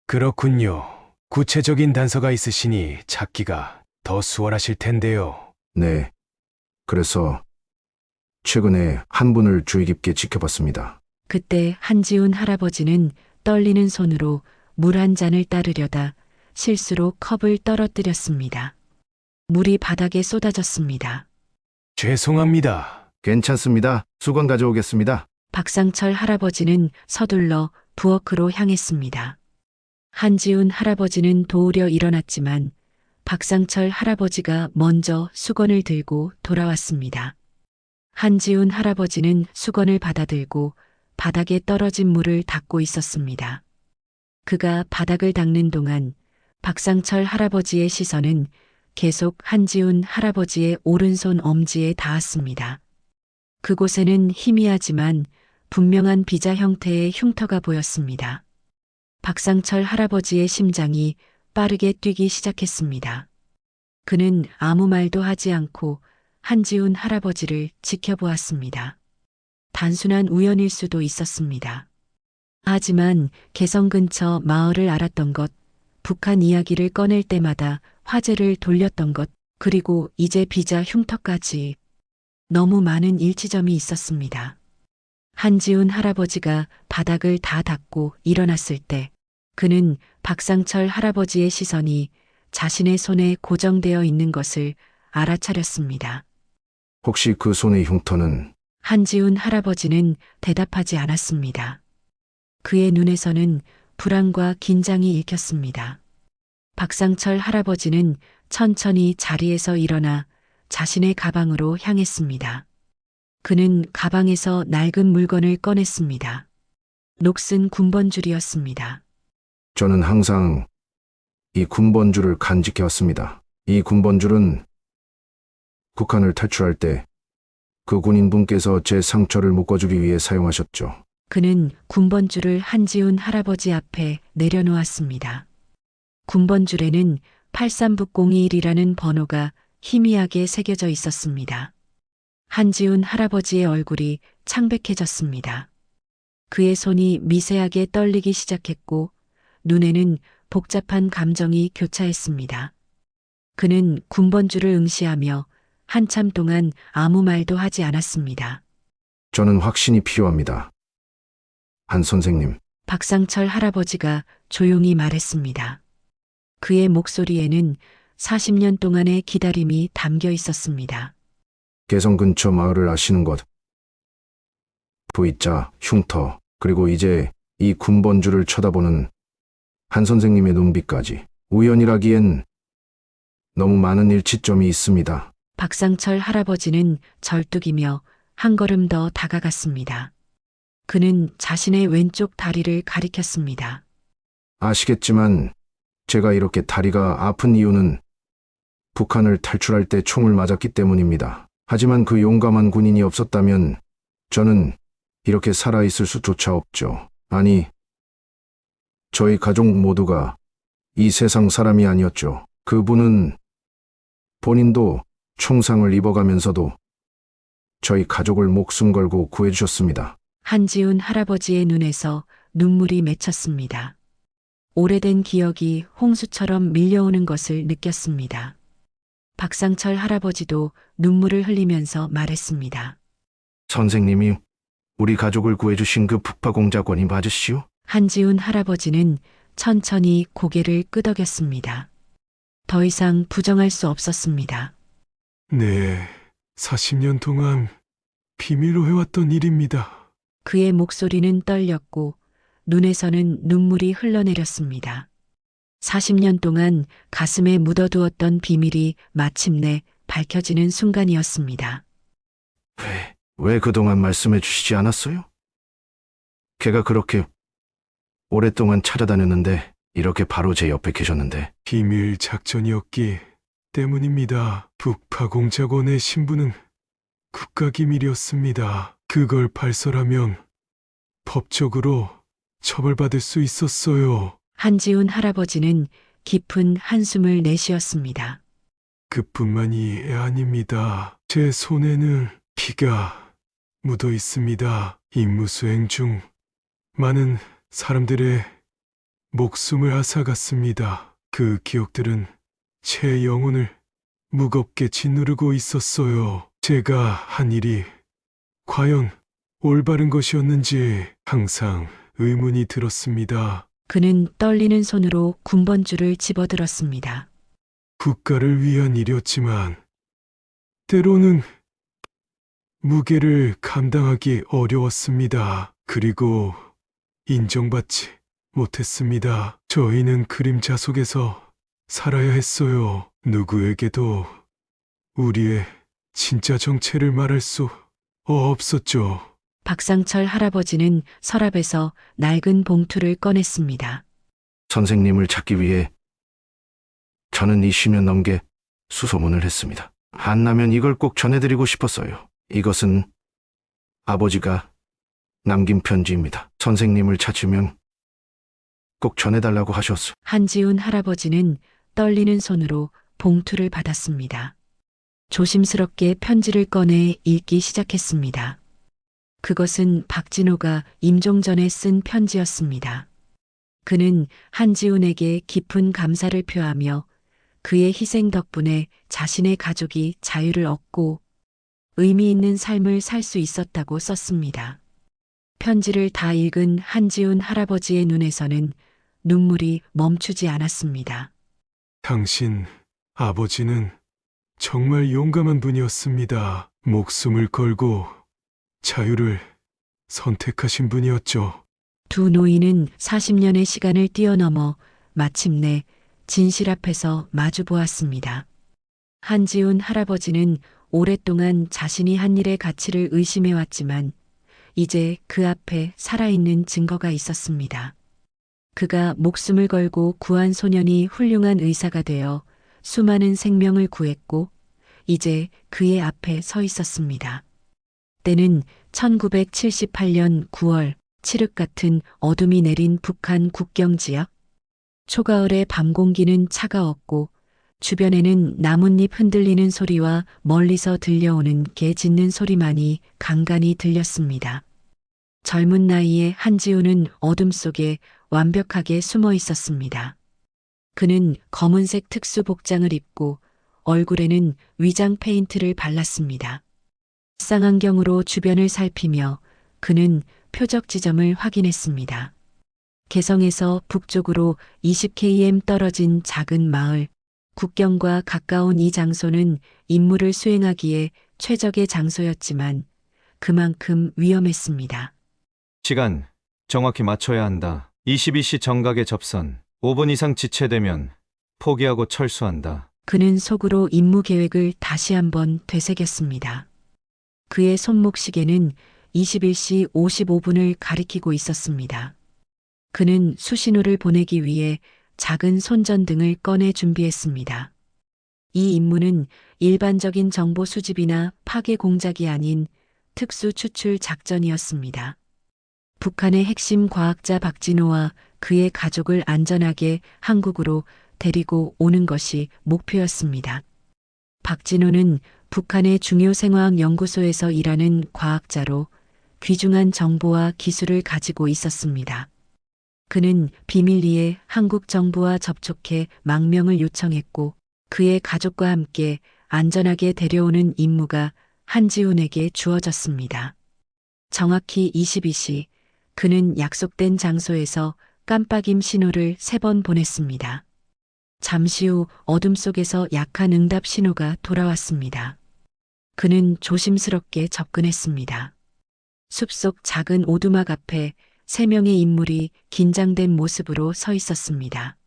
S4: 그렇군요. 구체적인 단서가 있으시니 찾기가 더 수월하실 텐데요.
S2: 네. 그래서 최근에 한 분을 주의 깊게 지켜봤습니다.
S1: 그때 한지훈 할아버지는 떨리는 손으로 물 한 잔을 따르려다 실수로 컵을 떨어뜨렸습니다. 물이 바닥에 쏟아졌습니다.
S4: 죄송합니다.
S2: 괜찮습니다. 수건 가져오겠습니다.
S1: 박상철 할아버지는 서둘러 부엌으로 향했습니다. 한지훈 할아버지는 도우려 일어났지만 박상철 할아버지가 먼저 수건을 들고 돌아왔습니다. 한지훈 할아버지는 수건을 받아들고 바닥에 떨어진 물을 닦고 있었습니다. 그가 바닥을 닦는 동안 박상철 할아버지의 시선은 계속 한지훈 할아버지의 오른손 엄지에 닿았습니다. 그곳에는 희미하지만 분명한 비자 형태의 흉터가 보였습니다. 박상철 할아버지의 심장이 빠르게 뛰기 시작했습니다. 그는 아무 말도 하지 않고 한지훈 할아버지를 지켜보았습니다. 단순한 우연일 수도 있었습니다. 하지만 개성 근처 마을을 알았던 것, 북한 이야기를 꺼낼 때마다 화제를 돌렸던 것, 그리고 이제 비자 흉터까지 너무 많은 일치점이 있었습니다. 한지훈 할아버지가 바닥을 다 닦고 일어났을 때 그는 박상철 할아버지의 시선이 자신의 손에 고정되어 있는 것을 알아차렸습니다.
S2: 혹시 그 손의 흉터는
S1: 한지훈 할아버지는 대답하지 않았습니다. 그의 눈에서는 불안과 긴장이 읽혔습니다. 박상철 할아버지는 천천히 자리에서 일어나 자신의 가방으로 향했습니다. 그는 가방에서 낡은 물건을 꺼냈습니다. 녹슨 군번줄이었습니다.
S2: 저는 항상 이 군번줄을 간직해왔습니다. 이 군번줄은 북한을 탈출할 때 그 군인분께서 제 상처를 묶어주기 위해 사용하셨죠.
S1: 그는 군번줄을 한지훈 할아버지 앞에 내려놓았습니다. 군번줄에는 83601이라는 번호가 희미하게 새겨져 있었습니다. 한지훈 할아버지의 얼굴이 창백해졌습니다. 그의 손이 미세하게 떨리기 시작했고 눈에는 복잡한 감정이 교차했습니다. 그는 군번줄을 응시하며 한참 동안 아무 말도 하지 않았습니다.
S2: 저는 확신이 필요합니다. 한 선생님,
S1: 박상철 할아버지가 조용히 말했습니다. 그의 목소리에는 40년 동안의 기다림이 담겨 있었습니다.
S2: 개성 근처 마을을 아시는 것, V자, 흉터, 그리고 이제 이 군번줄을 쳐다보는 한 선생님의 눈빛까지 우연이라기엔 너무 많은 일치점이 있습니다.
S1: 박상철 할아버지는 절뚝이며 한 걸음 더 다가갔습니다. 그는 자신의 왼쪽 다리를 가리켰습니다.
S2: 아시겠지만 제가 이렇게 다리가 아픈 이유는 북한을 탈출할 때 총을 맞았기 때문입니다. 하지만 그 용감한 군인이 없었다면 저는 이렇게 살아있을 수조차 없죠. 아니, 저희 가족 모두가 이 세상 사람이 아니었죠. 그분은 본인도 총상을 입어가면서도 저희 가족을 목숨 걸고 구해주셨습니다.
S1: 한지훈 할아버지의 눈에서 눈물이 맺혔습니다. 오래된 기억이 홍수처럼 밀려오는 것을 느꼈습니다. 박상철 할아버지도 눈물을 흘리면서 말했습니다.
S2: 선생님이 우리 가족을 구해주신 그 북파공작원이 맞으시오?
S1: 한지훈 할아버지는 천천히 고개를 끄덕였습니다. 더 이상 부정할 수 없었습니다.
S4: 네, 40년 동안 비밀로 해왔던 일입니다.
S1: 그의 목소리는 떨렸고 눈에서는 눈물이 흘러내렸습니다. 40년 동안 가슴에 묻어두었던 비밀이 마침내 밝혀지는 순간이었습니다.
S2: 왜 그동안 말씀해 주시지 않았어요? 걔가 그렇게 오랫동안 찾아다녔는데 이렇게 바로 제 옆에 계셨는데.
S4: 비밀 작전이었기 때문입니다. 북파공작원의 신분은 국가기밀이었습니다. 그걸 발설하면 법적으로 처벌받을 수 있었어요.
S1: 한지훈 할아버지는 깊은 한숨을 내쉬었습니다.
S4: 그뿐만이 아닙니다. 제 손에는 피가 묻어 있습니다. 임무 수행 중 많은 사람들의 목숨을 앗아갔습니다. 그 기억들은 제 영혼을 무겁게 짓누르고 있었어요. 제가 한 일이 과연 올바른 것이었는지 항상 의문이 들었습니다.
S1: 그는 떨리는 손으로 군번줄을 집어들었습니다.
S4: 국가를 위한 일이었지만 때로는 무게를 감당하기 어려웠습니다. 그리고 인정받지 못했습니다. 저희는 그림자 속에서 살아야 했어요. 누구에게도 우리의 진짜 정체를 말할 수 없었죠.
S1: 박상철 할아버지는 서랍에서 낡은 봉투를 꺼냈습니다.
S2: 선생님을 찾기 위해 저는 이 10년 넘게 수소문을 했습니다. 한나면 이걸 꼭 전해드리고 싶었어요. 이것은 아버지가 남긴 편지입니다. 선생님을 찾으면 꼭 전해달라고 하셨어.
S1: 한지훈 할아버지는 떨리는 손으로 봉투를 받았습니다. 조심스럽게 편지를 꺼내 읽기 시작했습니다. 그것은 박진호가 임종 전에 쓴 편지였습니다. 그는 한지훈에게 깊은 감사를 표하며 그의 희생 덕분에 자신의 가족이 자유를 얻고 의미 있는 삶을 살 수 있었다고 썼습니다. 편지를 다 읽은 한지훈 할아버지의 눈에서는 눈물이 멈추지 않았습니다.
S4: 당신 아버지는 정말 용감한 분이었습니다. 목숨을 걸고 자유를 선택하신 분이었죠.
S1: 두 노인은 40년의 시간을 뛰어넘어 마침내 진실 앞에서 마주 보았습니다. 한지훈 할아버지는 오랫동안 자신이 한 일의 가치를 의심해왔지만 이제 그 앞에 살아있는 증거가 있었습니다. 그가 목숨을 걸고 구한 소년이 훌륭한 의사가 되어 수많은 생명을 구했고 이제 그의 앞에 서 있었습니다. 때는 1978년 9월 칠흑 같은 어둠이 내린 북한 국경 지역. 초가을의 밤 공기는 차가웠고 주변에는 나뭇잎 흔들리는 소리와 멀리서 들려오는 개 짖는 소리만이 간간히 들렸습니다. 젊은 나이에 한지훈은 어둠 속에 완벽하게 숨어 있었습니다. 그는 검은색 특수 복장을 입고 얼굴에는 위장 페인트를 발랐습니다. 쌍안경으로 주변을 살피며 그는 표적 지점을 확인했습니다. 개성에서 북쪽으로 20km 떨어진 작은 마을, 국경과 가까운 이 장소는 임무를 수행하기에 최적의 장소였지만 그만큼 위험했습니다.
S9: 시간 정확히 맞춰야 한다. 22시 정각에 접선. 5분 이상 지체되면 포기하고 철수한다.
S1: 그는 속으로 임무 계획을 다시 한번 되새겼습니다. 그의 손목 시계는 21시 55분을 가리키고 있었습니다. 그는 수신호를 보내기 위해 작은 손전등을 꺼내 준비했습니다. 이 임무는 일반적인 정보 수집이나 파괴 공작이 아닌 특수 추출 작전이었습니다. 북한의 핵심 과학자 박진호와 그의 가족을 안전하게 한국으로 데리고 오는 것이 목표였습니다. 박진호는 북한의 중요 생화학 연구소에서 일하는 과학자로 귀중한 정보와 기술을 가지고 있었습니다. 그는 비밀리에 한국 정부와 접촉해 망명을 요청했고 그의 가족과 함께 안전하게 데려오는 임무가 한지훈에게 주어졌습니다. 정확히 22시, 그는 약속된 장소에서 깜빡임 신호를 3번 보냈습니다. 잠시 후 어둠 속에서 약한 응답 신호가 돌아왔습니다. 그는 조심스럽게 접근했습니다. 숲속 작은 오두막 앞에 3명의 인물이 긴장된 모습으로 서 있었습니다.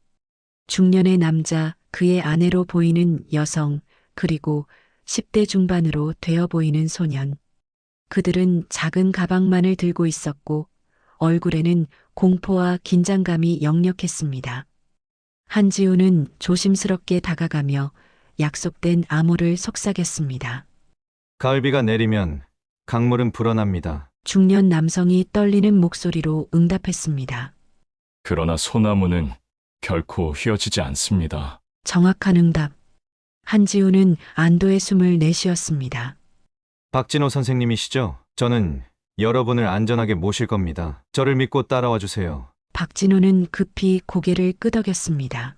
S1: 중년의 남자, 그의 아내로 보이는 여성, 그리고 10대 중반으로 되어 보이는 소년. 그들은 작은 가방만을 들고 있었고 얼굴에는 공포와 긴장감이 역력했습니다. 한지우는 조심스럽게 다가가며 약속된 암호를 속삭였습니다.
S9: 가을비가 내리면 강물은 불어납니다.
S1: 중년 남성이 떨리는 목소리로 응답했습니다.
S7: 그러나 소나무는 결코 휘어지지 않습니다.
S1: 정확한 응답. 한지우는 안도의 숨을 내쉬었습니다.
S9: 박진호 선생님이시죠? 저는 여러분을 안전하게 모실 겁니다. 저를 믿고 따라와 주세요.
S1: 박진호는 급히 고개를 끄덕였습니다.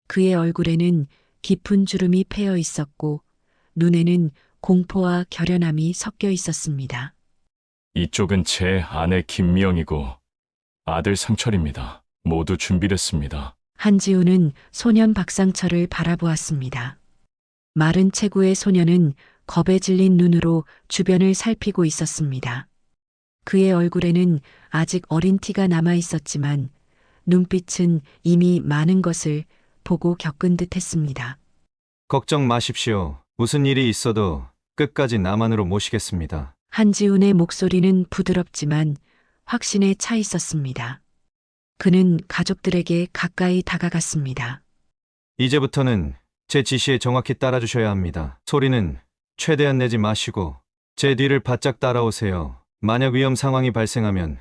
S1: 그의 얼굴에는 깊은 주름이 패여 있었고 눈에는 공포와 결연함이 섞여 있었습니다.
S7: 이쪽은 제 아내 김미영이고 아들 상철입니다. 모두 준비됐습니다.
S1: 한지우는 소년 박상철을 바라보았습니다. 마른 체구의 소년은 겁에 질린 눈으로 주변을 살피고 있었습니다. 그의 얼굴에는 아직 어린 티가 남아 있었지만 눈빛은 이미 많은 것을 보고 겪은 듯 했습니다.
S9: 걱정 마십시오. 무슨 일이 있어도 끝까지 남한으로 모시겠습니다.
S1: 한지훈의 목소리는 부드럽지만 확신에 차 있었습니다. 그는 가족들에게 가까이 다가갔습니다.
S9: 이제부터는 제 지시에 정확히 따라주셔야 합니다. 소리는 최대한 내지 마시고 제 뒤를 바짝 따라오세요. 만약 위험 상황이 발생하면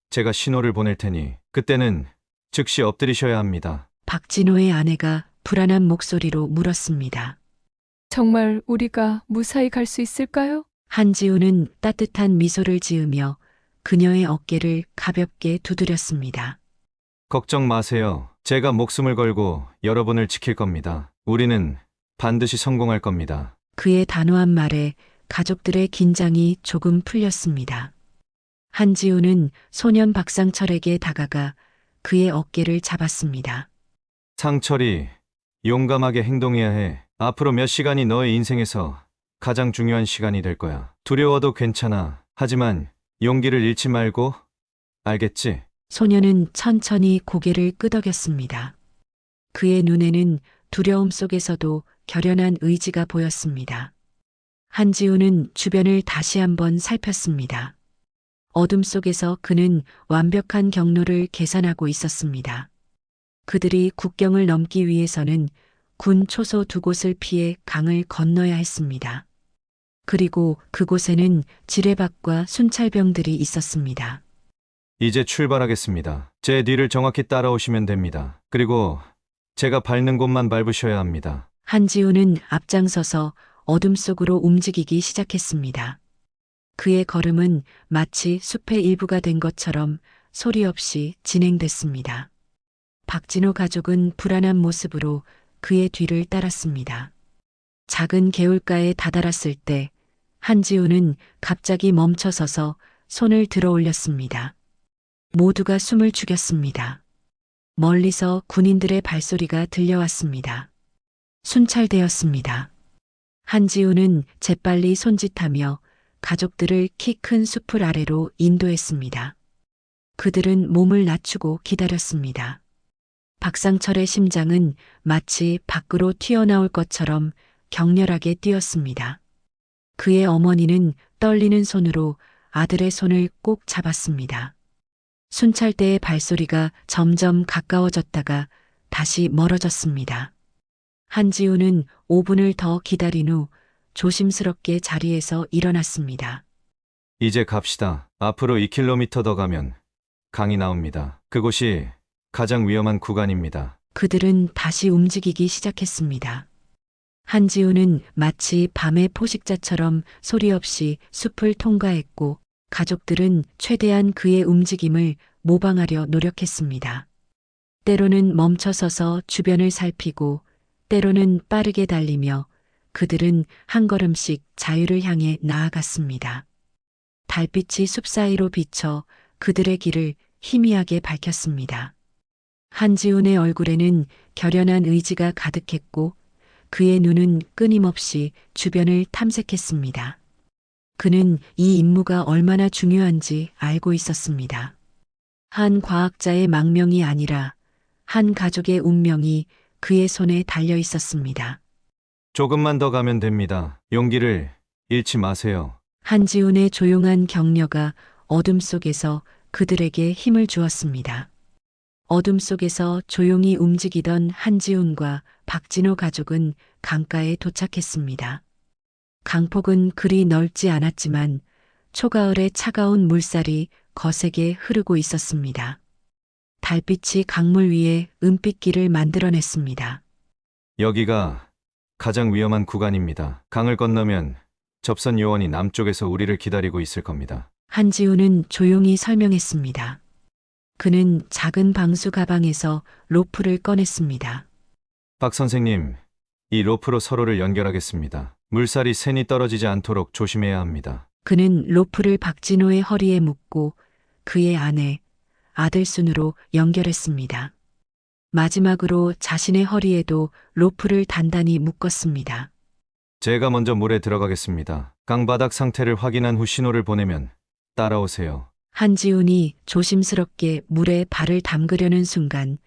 S9: 제가 신호를 보낼 테니 그때는 즉시 엎드리셔야 합니다.
S1: 박진호의 아내가 불안한 목소리로 물었습니다.
S6: 정말 우리가 무사히 갈 수 있을까요?
S1: 한지우는 따뜻한 미소를 지으며 그녀의 어깨를 가볍게 두드렸습니다.
S9: 걱정 마세요. 제가 목숨을 걸고 여러분을 지킬 겁니다. 우리는 반드시 성공할 겁니다.
S1: 그의 단호한 말에 가족들의 긴장이 조금 풀렸습니다. 한지우는 소년 박상철에게 다가가 그의 어깨를 잡았습니다.
S9: 상철이 용감하게 행동해야 해. 앞으로 몇 시간이 너의 인생에서 가장 중요한 시간이 될 거야. 두려워도 괜찮아. 하지만 용기를 잃지 말고, 알겠지?
S1: 소년은 천천히 고개를 끄덕였습니다. 그의 눈에는 두려움 속에서도 결연한 의지가 보였습니다. 한지우는 주변을 다시 한번 살폈습니다. 어둠 속에서 그는 완벽한 경로를 계산하고 있었습니다. 그들이 국경을 넘기 위해서는 군 초소 2곳을 피해 강을 건너야 했습니다. 그리고 그곳에는 지뢰밭과 순찰병들이 있었습니다.
S9: 이제 출발하겠습니다. 제 뒤를 정확히 따라오시면 됩니다. 그리고 제가 밟는 곳만 밟으셔야 합니다.
S1: 한지우는 앞장서서 어둠 속으로 움직이기 시작했습니다. 그의 걸음은 마치 숲의 일부가 된 것처럼 소리 없이 진행됐습니다. 박진호 가족은 불안한 모습으로 그의 뒤를 따랐습니다. 작은 개울가에 다다랐을 때 한지우는 갑자기 멈춰서서 손을 들어 올렸습니다. 모두가 숨을 죽였습니다. 멀리서 군인들의 발소리가 들려왔습니다. 순찰되었습니다. 한지우는 재빨리 손짓하며 가족들을 키 큰 숲을 아래로 인도했습니다. 그들은 몸을 낮추고 기다렸습니다. 박상철의 심장은 마치 밖으로 튀어나올 것처럼 격렬하게 뛰었습니다. 그의 어머니는 떨리는 손으로 아들의 손을 꼭 잡았습니다. 순찰대의 발소리가 점점 가까워졌다가 다시 멀어졌습니다. 한지우는 5분을 더 기다린 후 조심스럽게 자리에서 일어났습니다.
S9: 이제 갑시다. 앞으로 2km 더 가면 강이 나옵니다. 그곳이 가장 위험한 구간입니다.
S1: 그들은 다시 움직이기 시작했습니다. 한지우는 마치 밤의 포식자처럼 소리 없이 숲을 통과했고 가족들은 최대한 그의 움직임을 모방하려 노력했습니다. 때로는 멈춰서서 주변을 살피고 때로는 빠르게 달리며 그들은 한 걸음씩 자유를 향해 나아갔습니다. 달빛이 숲 사이로 비쳐 그들의 길을 희미하게 밝혔습니다. 한지훈의 얼굴에는 결연한 의지가 가득했고 그의 눈은 끊임없이 주변을 탐색했습니다. 그는 이 임무가 얼마나 중요한지 알고 있었습니다. 한 과학자의 망명이 아니라 한 가족의 운명이 그의 손에 달려 있었습니다.
S9: 조금만 더 가면 됩니다. 용기를 잃지 마세요.
S1: 한지훈의 조용한 격려가 어둠 속에서 그들에게 힘을 주었습니다. 어둠 속에서 조용히 움직이던 한지훈과 박진호 가족은 강가에 도착했습니다. 강폭은 그리 넓지 않았지만 초가을의 차가운 물살이 거세게 흐르고 있었습니다. 달빛이 강물 위에 은빛길을 만들어냈습니다.
S9: 여기가 가장 위험한 구간입니다. 강을 건너면 접선 요원이 남쪽에서 우리를 기다리고 있을 겁니다.
S1: 한지훈은 조용히 설명했습니다. 그는 작은 방수 가방에서 로프를 꺼냈습니다.
S9: 박 선생님, 이 로프로 서로를 연결하겠습니다. 물살이 샌이 떨어지지 않도록 조심해야 합니다.
S1: 그는 로프를 박진호의 허리에 묶고 그의 아내, 아들 순으로 연결했습니다. 마지막으로 자신의 허리에도 로프를 단단히 묶었습니다.
S9: 제가 먼저 물에 들어가겠습니다. 강바닥 상태를 확인한 후 신호를 보내면 따라오세요.
S1: 한지훈이 조심스럽게 물에 발을 담그려는 순간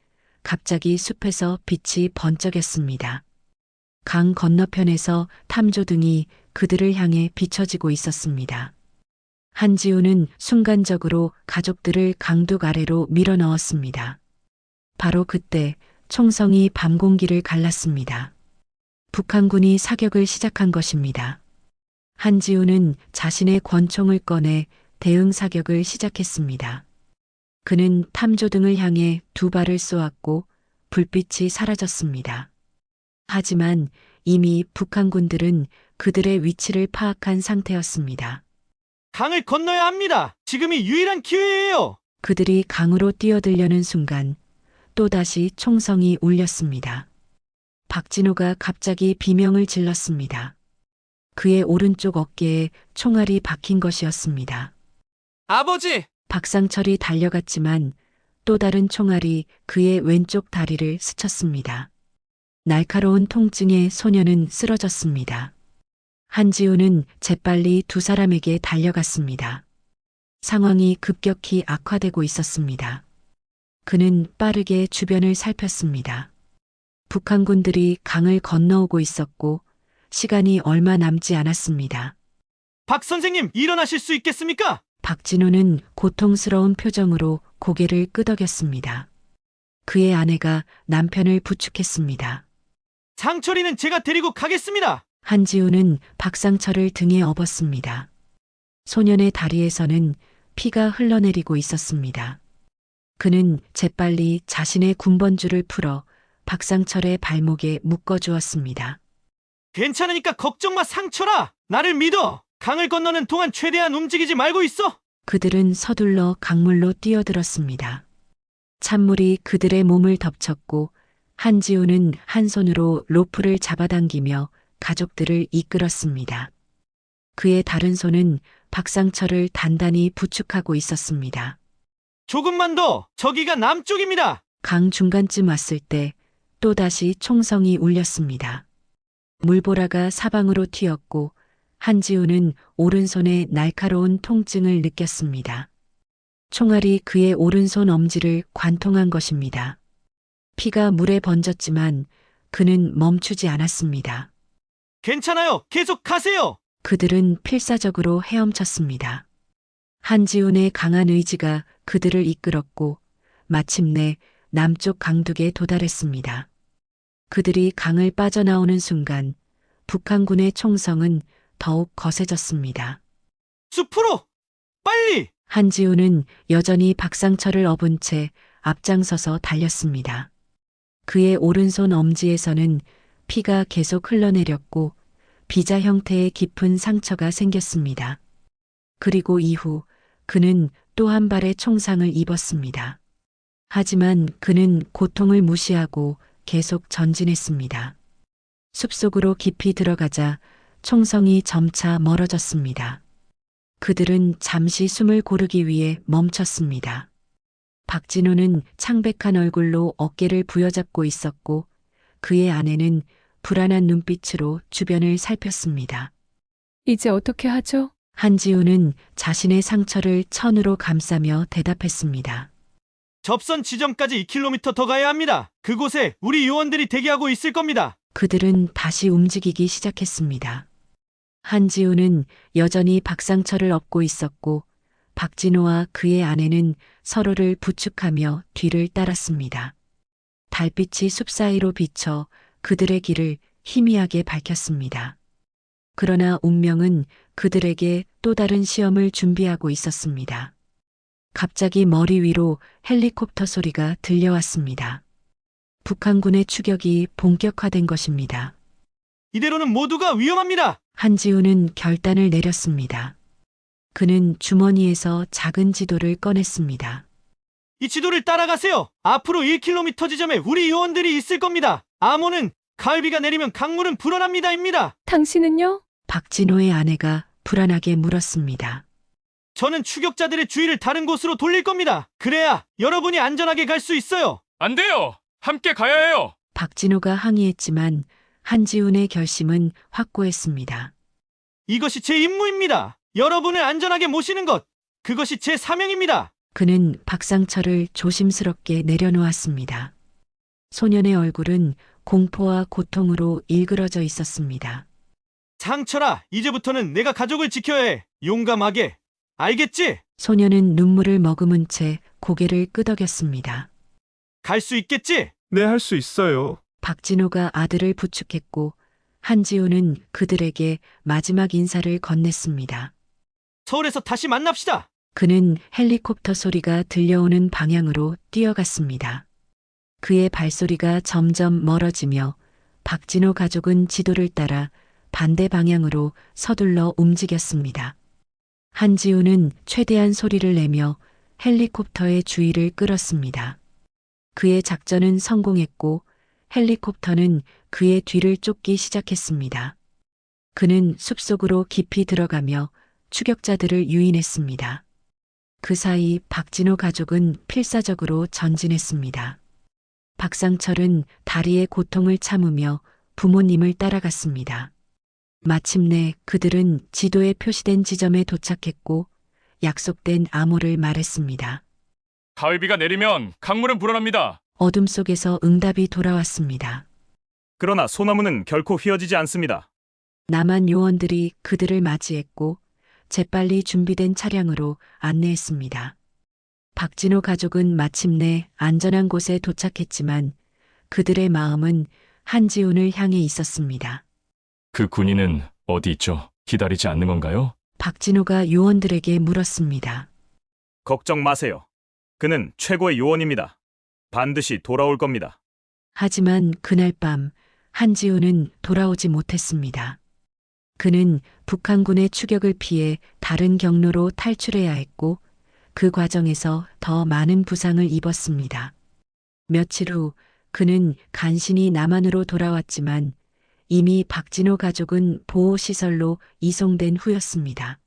S1: 갑자기 숲에서 빛이 번쩍였습니다. 강 건너편에서 탐조등이 그들을 향해 비춰지고 있었습니다. 한지훈은 순간적으로 가족들을 강둑 아래로 밀어 넣었습니다. 바로 그때 총성이 밤 공기를 갈랐습니다. 북한군이 사격을 시작한 것입니다. 한지훈은 자신의 권총을 꺼내 대응 사격을 시작했습니다. 그는 탐조등을 향해 두 발을 쏘았고 불빛이 사라졌습니다. 하지만 이미 북한군들은 그들의 위치를 파악한 상태였습니다.
S7: 강을 건너야 합니다. 지금이 유일한 기회예요.
S1: 그들이 강으로 뛰어들려는 순간 또다시 총성이 울렸습니다. 박진호가 갑자기 비명을 질렀습니다. 그의 오른쪽 어깨에 총알이 박힌 것이었습니다.
S7: 아버지!
S1: 박상철이 달려갔지만 또 다른 총알이 그의 왼쪽 다리를 스쳤습니다. 날카로운 통증에 소녀는 쓰러졌습니다. 한지훈은 재빨리 두 사람에게 달려갔습니다. 상황이 급격히 악화되고 있었습니다. 그는 빠르게 주변을 살폈습니다. 북한군들이 강을 건너오고 있었고 시간이 얼마 남지 않았습니다.
S7: 박 선생님, 일어나실 수 있겠습니까?
S1: 박진호는 고통스러운 표정으로 고개를 끄덕였습니다. 그의 아내가 남편을 부축했습니다.
S7: 상철이는 제가 데리고 가겠습니다.
S1: 한지훈은 박상철을 등에 업었습니다. 소년의 다리에서는 피가 흘러내리고 있었습니다. 그는 재빨리 자신의 군번줄을 풀어 박상철의 발목에 묶어주었습니다.
S7: 괜찮으니까 걱정 마, 상철아. 나를 믿어. 강을 건너는 동안 최대한 움직이지 말고 있어.
S1: 그들은 서둘러 강물로 뛰어들었습니다. 찬물이 그들의 몸을 덮쳤고 한지훈은 한 손으로 로프를 잡아당기며 가족들을 이끌었습니다. 그의 다른 손은 박상철을 단단히 부축하고 있었습니다.
S7: 조금만 더. 저기가 남쪽입니다.
S1: 강 중간쯤 왔을 때 또다시 총성이 울렸습니다. 물보라가 사방으로 튀었고 한지훈은 오른손에 날카로운 통증을 느꼈습니다. 총알이 그의 오른손 엄지를 관통한 것입니다. 피가 물에 번졌지만 그는 멈추지 않았습니다.
S7: 괜찮아요. 계속 가세요.
S1: 그들은 필사적으로 헤엄쳤습니다. 한지훈의 강한 의지가 그들을 이끌었고 마침내 남쪽 강둑에 도달했습니다. 그들이 강을 빠져나오는 순간 북한군의 총성은 더욱 거세졌습니다.
S7: 숲으로! 빨리!
S1: 한지훈은 여전히 박상철을 업은 채 앞장서서 달렸습니다. 그의 오른손 엄지에서는 피가 계속 흘러내렸고 비자 형태의 깊은 상처가 생겼습니다. 그리고 이후 그는 또 한 발의 총상을 입었습니다. 하지만 그는 고통을 무시하고 계속 전진했습니다. 숲속으로 깊이 들어가자 총성이 점차 멀어졌습니다. 그들은 잠시 숨을 고르기 위해 멈췄습니다. 박진호는 창백한 얼굴로 어깨를 부여잡고 있었고 그의 아내는 불안한 눈빛으로 주변을 살폈습니다.
S6: 이제 어떻게 하죠?
S1: 한지우는 자신의 상처를 천으로 감싸며 대답했습니다.
S7: 접선 지점까지 2km 더 가야 합니다. 그곳에 우리 요원들이 대기하고 있을 겁니다.
S1: 그들은 다시 움직이기 시작했습니다. 한지우는 여전히 박상철을 업고 있었고 박진호와 그의 아내는 서로를 부축하며 뒤를 따랐습니다. 달빛이 숲 사이로 비쳐 그들의 길을 희미하게 밝혔습니다. 그러나 운명은 그들에게 또 다른 시험을 준비하고 있었습니다. 갑자기 머리 위로 헬리콥터 소리가 들려왔습니다. 북한군의 추격이 본격화된 것입니다.
S7: 이대로는 모두가 위험합니다.
S1: 한지우는 결단을 내렸습니다. 그는 주머니에서 작은 지도를 꺼냈습니다.
S7: 이 지도를 따라가세요. 앞으로 1km 지점에 우리 요원들이 있을 겁니다. 암호는 가을비가 내리면 강물은 불어납니다입니다.
S6: 당신은요?
S1: 박진호의 아내가 불안하게 물었습니다.
S7: 저는 추격자들의 주의를 다른 곳으로 돌릴 겁니다. 그래야 여러분이 안전하게 갈 수 있어요.
S10: 안 돼요. 함께 가야 해요.
S1: 박진호가 항의했지만 한지훈의 결심은 확고했습니다.
S7: 이것이 제 임무입니다. 여러분을 안전하게 모시는 것. 그것이 제 사명입니다.
S1: 그는 박상철을 조심스럽게 내려놓았습니다. 소년의 얼굴은 공포와 고통으로 일그러져 있었습니다.
S7: 상철아, 이제부터는 내가 가족을 지켜야 해. 용감하게. 알겠지?
S1: 소년은 눈물을 머금은 채 고개를 끄덕였습니다.
S7: 갈 수 있겠지?
S10: 네, 할 수 있어요.
S1: 박진호가 아들을 부축했고 한지우는 그들에게 마지막 인사를 건넸습니다.
S7: 서울에서 다시 만납시다.
S1: 그는 헬리콥터 소리가 들려오는 방향으로 뛰어갔습니다. 그의 발소리가 점점 멀어지며 박진호 가족은 지도를 따라 반대 방향으로 서둘러 움직였습니다. 한지우는 최대한 소리를 내며 헬리콥터의 주의를 끌었습니다. 그의 작전은 성공했고 헬리콥터는 그의 뒤를 쫓기 시작했습니다. 그는 숲속으로 깊이 들어가며 추격자들을 유인했습니다. 그 사이 박진호 가족은 필사적으로 전진했습니다. 박상철은 다리의 고통을 참으며 부모님을 따라갔습니다. 마침내 그들은 지도에 표시된 지점에 도착했고 약속된 암호를 말했습니다.
S10: 가을비가 내리면 강물은 불어납니다.
S1: 어둠 속에서 응답이 돌아왔습니다.
S10: 그러나 소나무는 결코 휘어지지 않습니다.
S1: 남한 요원들이 그들을 맞이했고 재빨리 준비된 차량으로 안내했습니다. 박진호 가족은 마침내 안전한 곳에 도착했지만 그들의 마음은 한지훈을 향해 있었습니다.
S10: 그 군인은 어디 있죠? 기다리지 않는 건가요?
S1: 박진호가 요원들에게 물었습니다.
S10: 걱정 마세요. 그는 최고의 요원입니다. 반드시 돌아올 겁니다.
S1: 하지만 그날 밤 한지훈은 돌아오지 못했습니다. 그는 북한군의 추격을 피해 다른 경로로 탈출해야 했고 그 과정에서 더 많은 부상을 입었습니다. 며칠 후 그는 간신히 남한으로 돌아왔지만 이미 박진호 가족은 보호시설로 이송된 후였습니다.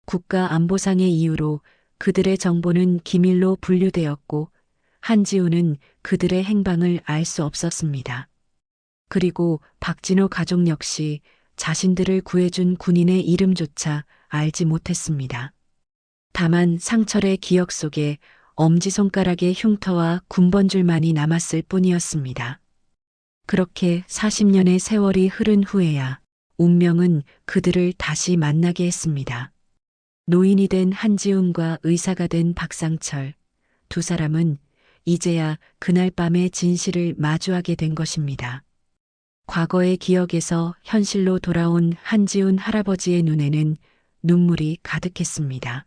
S1: 국가안보상의 이유로 그들의 정보는 기밀로 분류되었고 한지우는 그들의 행방을 알 수 없었습니다. 그리고 박진호 가족 역시 자신들을 구해준 군인의 이름조차 알지 못했습니다. 다만 상철의 기억 속에 엄지손가락의 흉터와 군번줄만이 남았을 뿐이었습니다. 그렇게 40년의 세월이 흐른 후에야 운명은 그들을 다시 만나게 했습니다. 노인이 된 한지훈과 의사가 된 박상철, 두 사람은 이제야 그날 밤의 진실을 마주하게 된 것입니다. 과거의 기억에서 현실로 돌아온 한지훈 할아버지의 눈에는 눈물이 가득했습니다.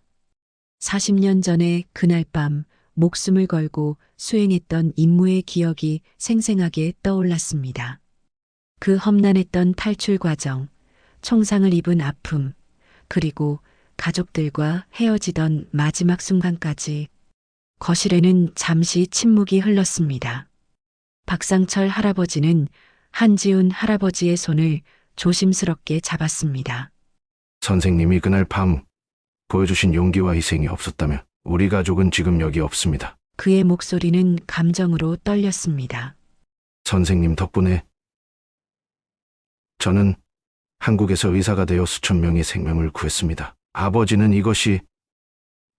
S1: 40년 전에 그날 밤 목숨을 걸고 수행했던 임무의 기억이 생생하게 떠올랐습니다. 그 험난했던 탈출 과정, 총상을 입은 아픔, 그리고 가족들과 헤어지던 마지막 순간까지 거실에는 잠시 침묵이 흘렀습니다. 박상철 할아버지는 한지훈 할아버지의 손을 조심스럽게 잡았습니다.
S2: 선생님이 그날 밤 보여주신 용기와 희생이 없었다면 우리 가족은 지금 여기 없습니다.
S1: 그의 목소리는 감정으로 떨렸습니다.
S2: 선생님 덕분에 저는 한국에서 의사가 되어 수천 명의 생명을 구했습니다. 아버지는 이것이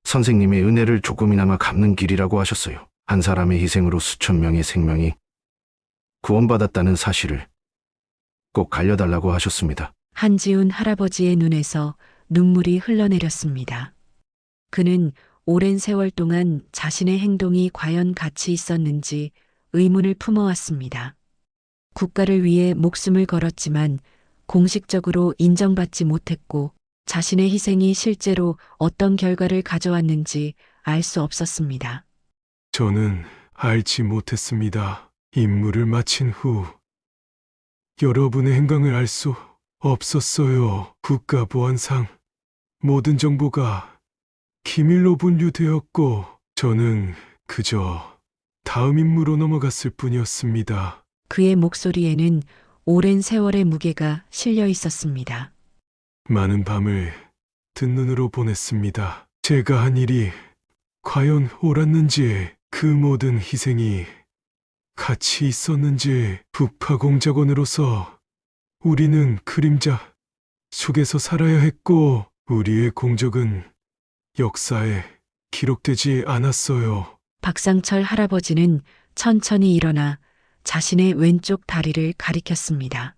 S2: 선생님의 은혜를 조금이나마 갚는 길이라고 하셨어요. 한 사람의 희생으로 수천 명의 생명이 구원받았다는 사실을 꼭 알려달라고 하셨습니다.
S1: 한지훈 할아버지의 눈에서 눈물이 흘러내렸습니다. 그는 오랜 세월 동안 자신의 행동이 과연 가치 있었는지 의문을 품어왔습니다. 국가를 위해 목숨을 걸었지만 공식적으로 인정받지 못했고 자신의 희생이 실제로 어떤 결과를 가져왔는지 알 수 없었습니다.
S4: 저는 알지 못했습니다. 임무를 마친 후 여러분의 행방을 알 수 없었어요. 국가보안상 모든 정보가 기밀로 분류되었고 저는 그저 다음 임무로 넘어갔을 뿐이었습니다.
S1: 그의 목소리에는 오랜 세월의 무게가 실려 있었습니다.
S4: 많은 밤을 든 눈으로 보냈습니다. 제가 한 일이 과연 옳았는지, 그 모든 희생이 가치 있었는지, 북파공작원으로서 우리는 그림자 속에서 살아야 했고 우리의 공적은 역사에 기록되지 않았어요.
S1: 박상철 할아버지는 천천히 일어나 자신의 왼쪽 다리를 가리켰습니다.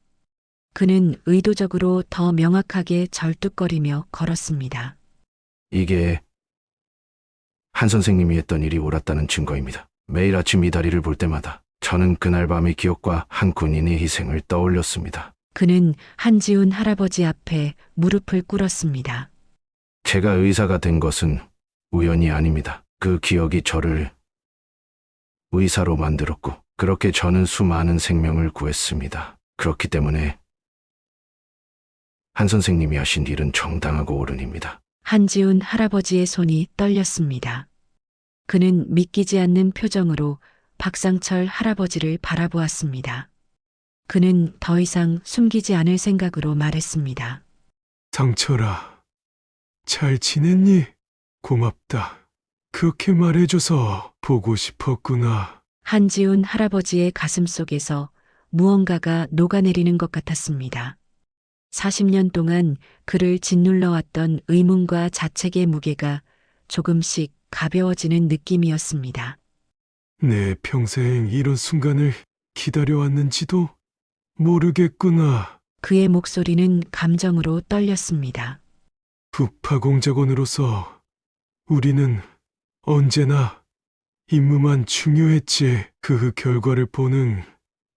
S1: 그는 의도적으로 더 명확하게 절뚝거리며 걸었습니다.
S2: 이게 한 선생님이 했던 일이 옳았다는 증거입니다. 매일 아침 이 다리를 볼 때마다 저는 그날 밤의 기억과 한 군인의 희생을 떠올렸습니다.
S1: 그는 한지훈 할아버지 앞에 무릎을 꿇었습니다.
S2: 제가 의사가 된 것은 우연이 아닙니다. 그 기억이 저를 의사로 만들었고 그렇게 저는 수많은 생명을 구했습니다. 그렇기 때문에 한 선생님이 하신 일은 정당하고 옳은 일입니다.
S1: 한지훈 할아버지의 손이 떨렸습니다. 그는 믿기지 않는 표정으로 박상철 할아버지를 바라보았습니다. 그는 더 이상 숨기지 않을 생각으로 말했습니다.
S4: 상철아, 잘 지냈니? 고맙다. 그렇게 말해줘서 보고 싶었구나.
S1: 한지훈 할아버지의 가슴 속에서 무언가가 녹아내리는 것 같았습니다. 40년 동안 그를 짓눌러왔던 의문과 자책의 무게가 조금씩 가벼워지는 느낌이었습니다.
S4: 내 평생 이런 순간을 기다려왔는지도 모르겠구나.
S1: 그의 목소리는 감정으로 떨렸습니다.
S4: 북파공작원으로서 우리는 언제나 임무만 중요했지. 그 결과를 보는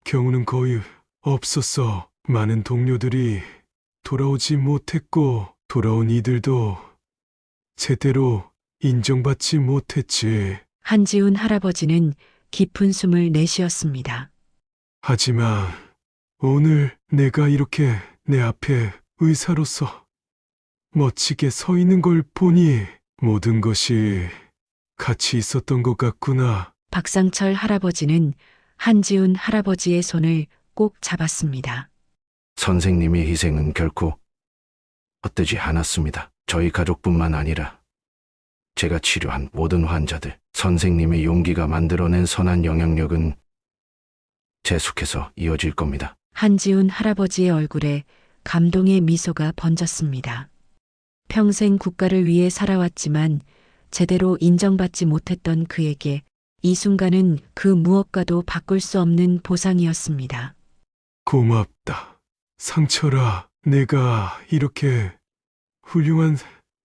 S4: 경우는 거의 없었어. 많은 동료들이 돌아오지 못했고 돌아온 이들도 제대로 인정받지 못했지.
S1: 한지훈 할아버지는 깊은 숨을 내쉬었습니다.
S4: 하지만 오늘 내가 이렇게 내 앞에 의사로서 멋지게 서 있는 걸 보니 모든 것이 가치 있었던 것 같구나.
S1: 박상철 할아버지는 한지훈 할아버지의 손을 꼭 잡았습니다.
S2: 선생님의 희생은 결코 헛되지 않았습니다. 저희 가족뿐만 아니라 제가 치료한 모든 환자들, 선생님의 용기가 만들어낸 선한 영향력은 계속해서 이어질 겁니다.
S1: 한지훈 할아버지의 얼굴에 감동의 미소가 번졌습니다. 평생 국가를 위해 살아왔지만 제대로 인정받지 못했던 그에게 이 순간은 그 무엇과도 바꿀 수 없는 보상이었습니다.
S4: 고맙다. 상철아, 내가 이렇게 훌륭한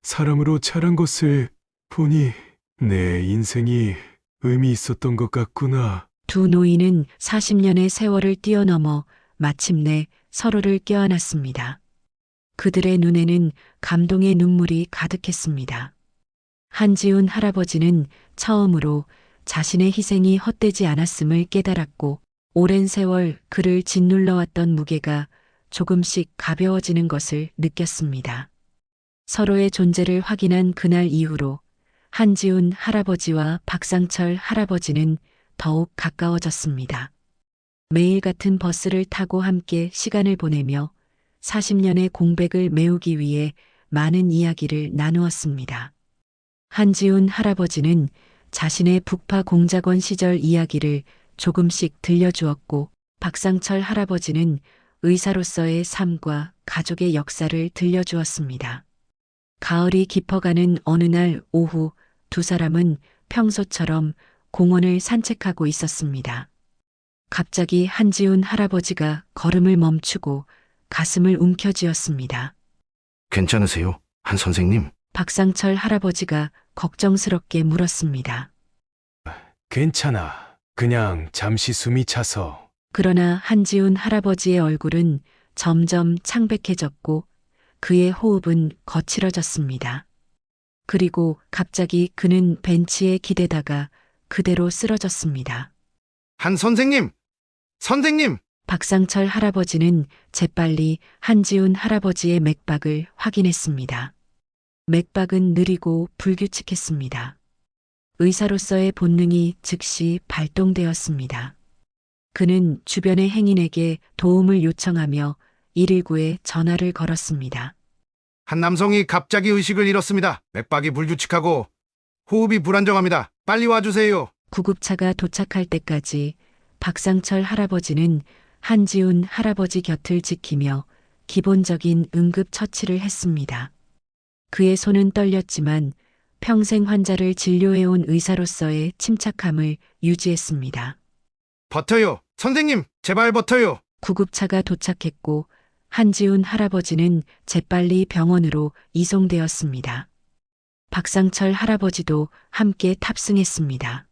S4: 사람으로 자란 것을 보니 내 인생이 의미 있었던 것 같구나.
S1: 두 노인은 40년의 세월을 뛰어넘어 마침내 서로를 껴안았습니다. 그들의 눈에는 감동의 눈물이 가득했습니다. 한지훈 할아버지는 처음으로 자신의 희생이 헛되지 않았음을 깨달았고 오랜 세월 그를 짓눌러왔던 무게가 조금씩 가벼워지는 것을 느꼈습니다. 서로의 존재를 확인한 그날 이후로 한지훈 할아버지와 박상철 할아버지는 더욱 가까워졌습니다. 매일 같은 버스를 타고 함께 시간을 보내며 40년의 공백을 메우기 위해 많은 이야기를 나누었습니다. 한지훈 할아버지는 자신의 북파 공작원 시절 이야기를 조금씩 들려주었고, 박상철 할아버지는 의사로서의 삶과 가족의 역사를 들려주었습니다. 가을이 깊어가는 어느 날 오후 두 사람은 평소처럼 공원을 산책하고 있었습니다. 갑자기 한지훈 할아버지가 걸음을 멈추고 가슴을 움켜쥐었습니다.
S2: 괜찮으세요, 한 선생님?
S1: 박상철 할아버지가 걱정스럽게 물었습니다.
S4: 괜찮아. 그냥 잠시 숨이 차서.
S1: 그러나 한지훈 할아버지의 얼굴은 점점 창백해졌고 그의 호흡은 거칠어졌습니다. 그리고 갑자기 그는 벤치에 기대다가 그대로 쓰러졌습니다.
S8: 한 선생님! 선생님!
S1: 박상철 할아버지는 재빨리 한지훈 할아버지의 맥박을 확인했습니다. 맥박은 느리고 불규칙했습니다. 의사로서의 본능이 즉시 발동되었습니다. 그는 주변의 행인에게 도움을 요청하며 119에 전화를 걸었습니다.
S8: 한 남성이 갑자기 의식을 잃었습니다. 맥박이 불규칙하고 호흡이 불안정합니다. 빨리 와주세요.
S1: 구급차가 도착할 때까지 박상철 할아버지는 한지훈 할아버지 곁을 지키며 기본적인 응급 처치를 했습니다. 그의 손은 떨렸지만 평생 환자를 진료해온 의사로서의 침착함을 유지했습니다.
S8: 버텨요. 선생님, 제발 버텨요.
S1: 구급차가 도착했고 한지훈 할아버지는 재빨리 병원으로 이송되었습니다. 박상철 할아버지도 함께 탑승했습니다.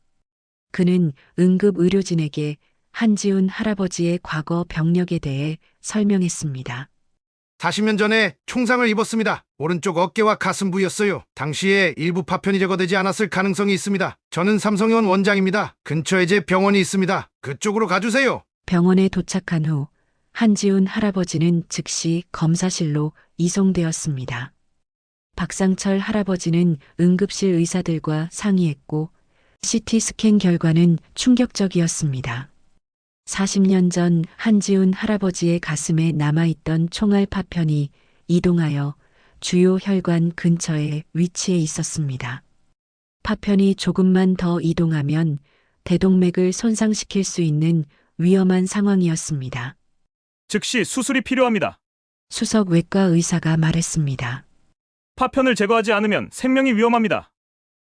S1: 그는 응급 의료진에게 한지훈 할아버지의 과거 병력에 대해 설명했습니다.
S8: 40년 전에 총상을 입었습니다. 오른쪽 어깨와 가슴 부였어요. 당시에 일부 파편이 제거되지 않았을 가능성이 있습니다. 저는 삼성의원 원장입니다. 근처에 제 병원이 있습니다. 그쪽으로 가주세요.
S1: 병원에 도착한 후 한지훈 할아버지는 즉시 검사실로 이송되었습니다. 박상철 할아버지는 응급실 의사들과 상의했고 CT 스캔 결과는 충격적이었습니다. 40년 전 한지훈 할아버지의 가슴에 남아있던 총알 파편이 이동하여 주요 혈관 근처에 위치해 있었습니다. 파편이 조금만 더 이동하면 대동맥을 손상시킬 수 있는 위험한 상황이었습니다.
S10: 즉시 수술이 필요합니다.
S1: 수석 외과 의사가 말했습니다.
S10: 파편을 제거하지 않으면 생명이 위험합니다.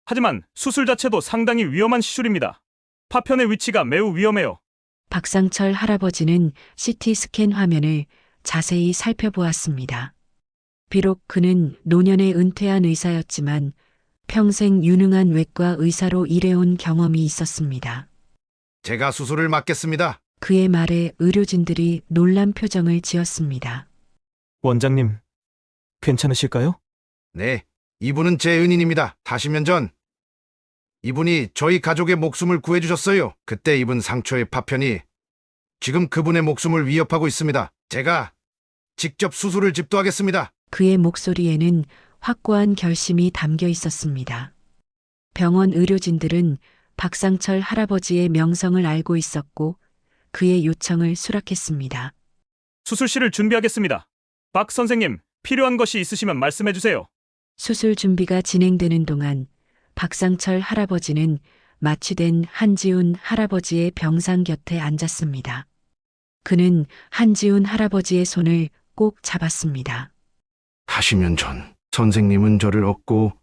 S10: 하지만 수술 자체도 상당히 위험한 시술입니다. 파편의 위치가 매우 위험해요.
S1: 박상철 할아버지는 CT 스캔 화면을 자세히 살펴보았습니다. 비록 그는 노년에 은퇴한 의사였지만 평생 유능한 외과 의사로 일해온 경험이 있었습니다.
S8: 제가 수술을 맡겠습니다.
S1: 그의 말에 의료진들이 놀란 표정을 지었습니다.
S9: 원장님, 괜찮으실까요?
S8: 네, 이분은 제 은인입니다. 40년 전 이분이 저희 가족의 목숨을 구해주셨어요. 그때 입은 상처의 파편이 지금 그분의 목숨을 위협하고 있습니다. 제가 직접 수술을 집도하겠습니다.
S1: 그의 목소리에는 확고한 결심이 담겨 있었습니다. 병원 의료진들은 박상철 할아버지의 명성을 알고 있었고 그의 요청을 수락했습니다.
S10: 수술실을 준비하겠습니다. 박 선생님, 필요한 것이 있으시면 말씀해 주세요.
S1: 수술 준비가 진행되는 동안 박상철 할아버지는 마취된 한지훈 할아버지의 병상 곁에 앉았습니다. 그는 한지훈 할아버지의 손을 꼭 잡았습니다.
S2: 40년 전 선생님은 저를 얻고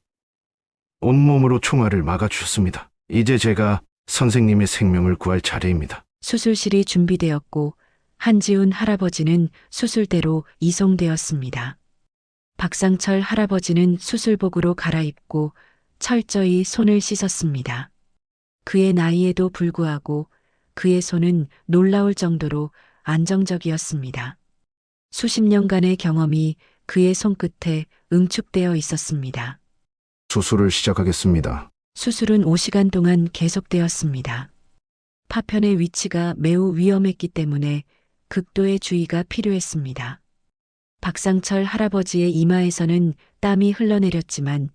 S2: 온몸으로 총알을 막아주셨습니다. 이제 제가 선생님의 생명을 구할 차례입니다.
S1: 수술실이 준비되었고 한지훈 할아버지는 수술대로 이송되었습니다. 박상철 할아버지는 수술복으로 갈아입고 철저히 손을 씻었습니다. 그의 나이에도 불구하고 그의 손은 놀라울 정도로 안정적이었습니다. 수십 년간의 경험이 그의 손끝에 응축되어 있었습니다.
S2: 수술을 시작하겠습니다.
S1: 수술은 5시간 동안 계속되었습니다. 파편의 위치가 매우 위험했기 때문에 극도의 주의가 필요했습니다. 박상철 할아버지의 이마에서는 땀이 흘러내렸지만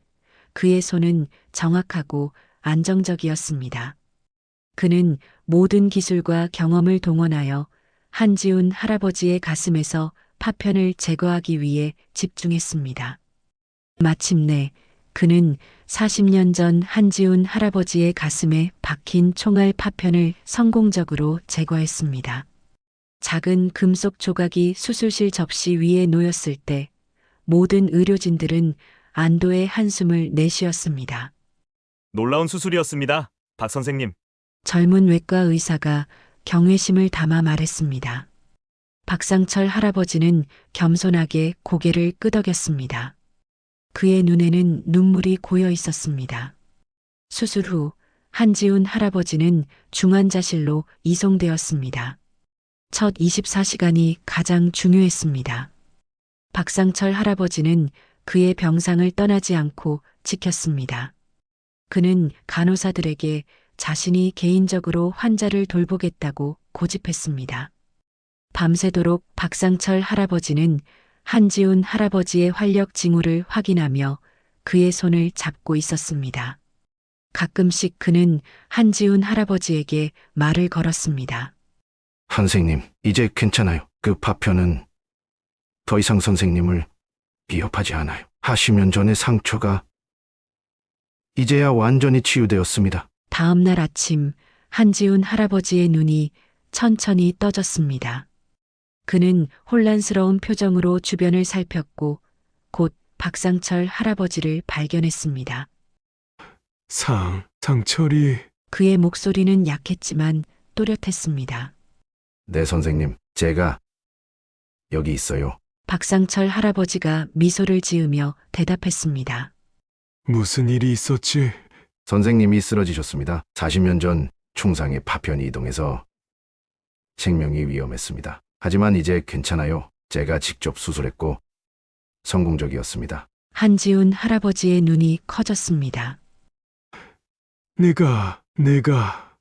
S1: 그의 손은 정확하고 안정적이었습니다. 그는 모든 기술과 경험을 동원하여 한지훈 할아버지의 가슴에서 파편을 제거하기 위해 집중했습니다. 마침내 그는 40년 전 한지훈 할아버지의 가슴에 박힌 총알 파편을 성공적으로 제거했습니다. 작은 금속 조각이 수술실 접시 위에 놓였을 때 모든 의료진들은 안도의 한숨을 내쉬었습니다.
S10: 놀라운 수술이었습니다. 박 선생님.
S1: 젊은 외과 의사가 경외심을 담아 말했습니다. 박상철 할아버지는 겸손하게 고개를 끄덕였습니다. 그의 눈에는 눈물이 고여 있었습니다. 수술 후 한지훈 할아버지는 중환자실로 이송되었습니다. 첫 24시간이 가장 중요했습니다. 박상철 할아버지는 그의 병상을 떠나지 않고 지켰습니다. 그는 간호사들에게 자신이 개인적으로 환자를 돌보겠다고 고집했습니다. 밤새도록 박상철 할아버지는 한지훈 할아버지의 활력 징후를 확인하며 그의 손을 잡고 있었습니다. 가끔씩 그는 한지훈 할아버지에게 말을 걸었습니다.
S2: 선생님, 이제 괜찮아요. 그 파편은 더 이상 선생님을 위협하지 않아요. 40년 전의 상처가 이제야 완전히 치유되었습니다.
S1: 다음 날 아침 한지훈 할아버지의 눈이 천천히 떠졌습니다. 그는 혼란스러운 표정으로 주변을 살폈고 곧 박상철 할아버지를 발견했습니다.
S4: 상철이
S1: 그의 목소리는 약했지만 또렷했습니다.
S2: 네, 선생님. 제가 여기 있어요.
S1: 박상철 할아버지가 미소를 지으며 대답했습니다.
S4: 무슨 일이 있었지?
S2: 선생님이 쓰러지셨습니다. 40년 전 충상의 파편이 이동해서 생명이 위험했습니다. 하지만 이제 괜찮아요. 제가 직접 수술했고 성공적이었습니다.
S1: 한지훈 할아버지의 눈이 커졌습니다.
S4: 내가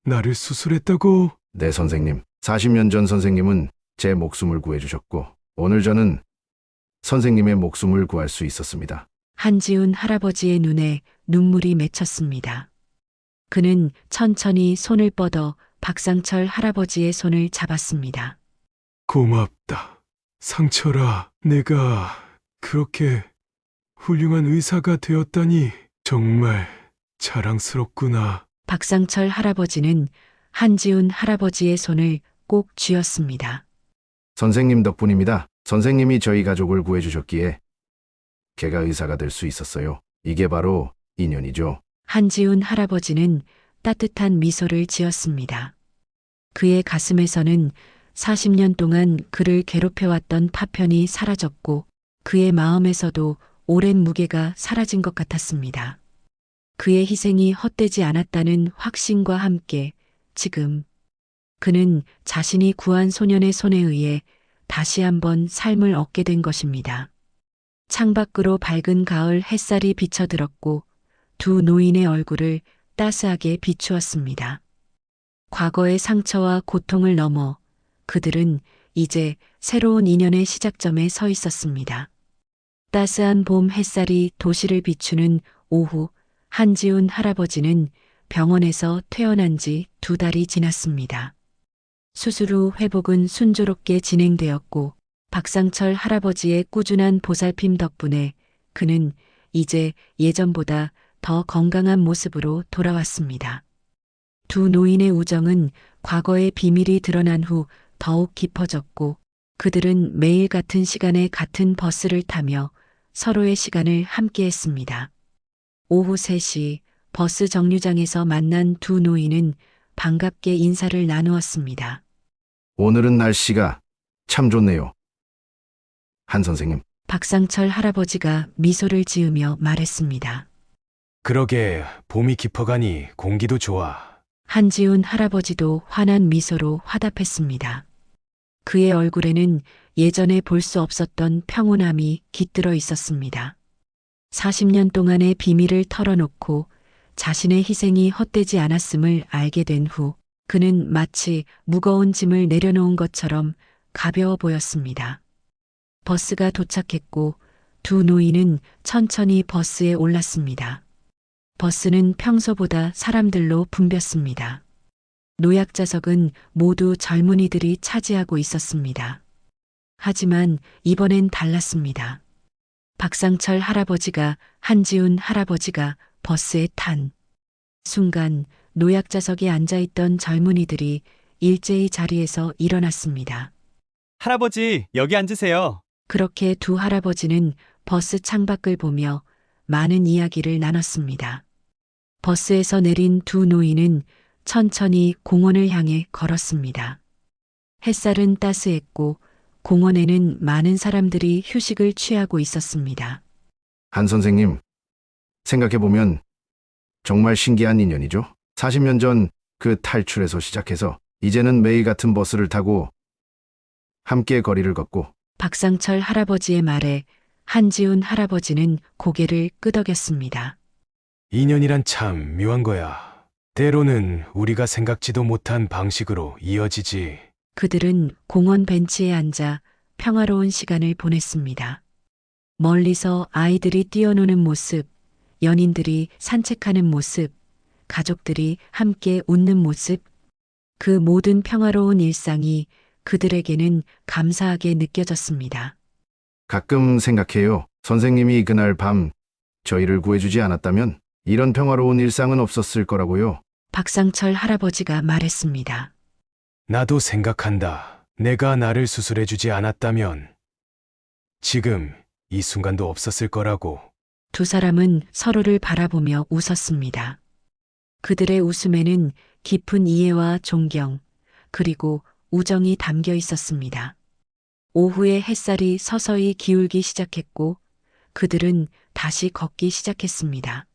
S4: 나를 수술했다고?
S2: 네, 선생님. 40년 전 선생님은 제 목숨을 구해주셨고 오늘 저는 선생님의 목숨을 구할 수 있었습니다.
S1: 한지훈 할아버지의 눈에 눈물이 맺혔습니다. 그는 천천히 손을 뻗어 박상철 할아버지의 손을 잡았습니다.
S4: 고맙다. 상철아, 내가 그렇게 훌륭한 의사가 되었다니 정말 자랑스럽구나.
S1: 박상철 할아버지는 한지훈 할아버지의 손을 꼭 쥐었습니다.
S2: 선생님 덕분입니다. 선생님이 저희 가족을 구해주셨기에 걔가 의사가 될 수 있었어요. 이게 바로 인연이죠.
S1: 한지훈 할아버지는 따뜻한 미소를 지었습니다. 그의 가슴에서는 40년 동안 그를 괴롭혀왔던 파편이 사라졌고 그의 마음에서도 오랜 무게가 사라진 것 같았습니다. 그의 희생이 헛되지 않았다는 확신과 함께 지금 그는 자신이 구한 소년의 손에 의해 다시 한번 삶을 얻게 된 것입니다. 창밖으로 밝은 가을 햇살이 비쳐들었고 두 노인의 얼굴을 따스하게 비추었습니다. 과거의 상처와 고통을 넘어 그들은 이제 새로운 인연의 시작점에 서 있었습니다. 따스한 봄 햇살이 도시를 비추는 오후, 한지훈 할아버지는 병원에서 퇴원한 지 2달이 지났습니다. 수술 후 회복은 순조롭게 진행되었고 박상철 할아버지의 꾸준한 보살핌 덕분에 그는 이제 예전보다 더 건강한 모습으로 돌아왔습니다. 두 노인의 우정은 과거의 비밀이 드러난 후 더욱 깊어졌고 그들은 매일 같은 시간에 같은 버스를 타며 서로의 시간을 함께했습니다. 오후 3시 버스 정류장에서 만난 두 노인은 반갑게 인사를 나누었습니다.
S2: 오늘은 날씨가 참 좋네요. 한 선생님.
S1: 박상철 할아버지가 미소를 지으며 말했습니다.
S4: 그러게 봄이 깊어가니 공기도 좋아.
S1: 한지훈 할아버지도 환한 미소로 화답했습니다. 그의 얼굴에는 예전에 볼 수 없었던 평온함이 깃들어 있었습니다. 40년 동안의 비밀을 털어놓고 자신의 희생이 헛되지 않았음을 알게 된 후 그는 마치 무거운 짐을 내려놓은 것처럼 가벼워 보였습니다. 버스가 도착했고 두 노인은 천천히 버스에 올랐습니다. 버스는 평소보다 사람들로 붐볐습니다. 노약자석은 모두 젊은이들이 차지하고 있었습니다. 하지만 이번엔 달랐습니다. 박상철 할아버지가, 한지훈 할아버지가 버스에 탄 순간 노약자석에 앉아있던 젊은이들이 일제히 자리에서 일어났습니다.
S7: 할아버지, 여기 앉으세요.
S1: 그렇게 두 할아버지는 버스 창밖을 보며 많은 이야기를 나눴습니다. 버스에서 내린 두 노인은 천천히 공원을 향해 걸었습니다. 햇살은 따스했고 공원에는 많은 사람들이 휴식을 취하고 있었습니다.
S2: 한 선생님, 생각해보면 정말 신기한 인연이죠. 40년 전 그 탈출에서 시작해서 이제는 매일 같은 버스를 타고 함께 거리를 걷고
S1: 박상철 할아버지의 말에 한지훈 할아버지는 고개를 끄덕였습니다.
S4: 인연이란 참 묘한 거야. 때로는 우리가 생각지도 못한 방식으로 이어지지.
S1: 그들은 공원 벤치에 앉아 평화로운 시간을 보냈습니다. 멀리서 아이들이 뛰어노는 모습, 연인들이 산책하는 모습, 가족들이 함께 웃는 모습, 그 모든 평화로운 일상이 그들에게는 감사하게 느껴졌습니다.
S2: 가끔 생각해요. 선생님이 그날 밤 저희를 구해주지 않았다면 이런 평화로운 일상은 없었을 거라고요.
S1: 박상철 할아버지가 말했습니다.
S4: 나도 생각한다. 내가 나를 수술해주지 않았다면 지금 이 순간도 없었을 거라고.
S1: 두 사람은 서로를 바라보며 웃었습니다. 그들의 웃음에는 깊은 이해와 존경, 그리고 우정이 담겨 있었습니다. 오후에 햇살이 서서히 기울기 시작했고 그들은 다시 걷기 시작했습니다.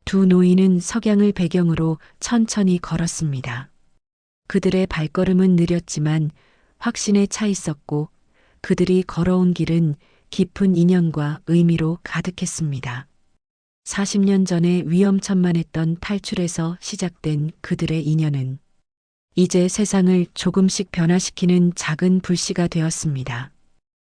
S1: 두 노인은 석양을 배경으로 천천히 걸었습니다. 그들의 발걸음은 느렸지만 확신에 차 있었고 그들이 걸어온 길은 깊은 인연과 의미로 가득했습니다. 40년 전에 위험천만했던 탈출에서 시작된 그들의 인연은 이제 세상을 조금씩 변화시키는 작은 불씨가 되었습니다.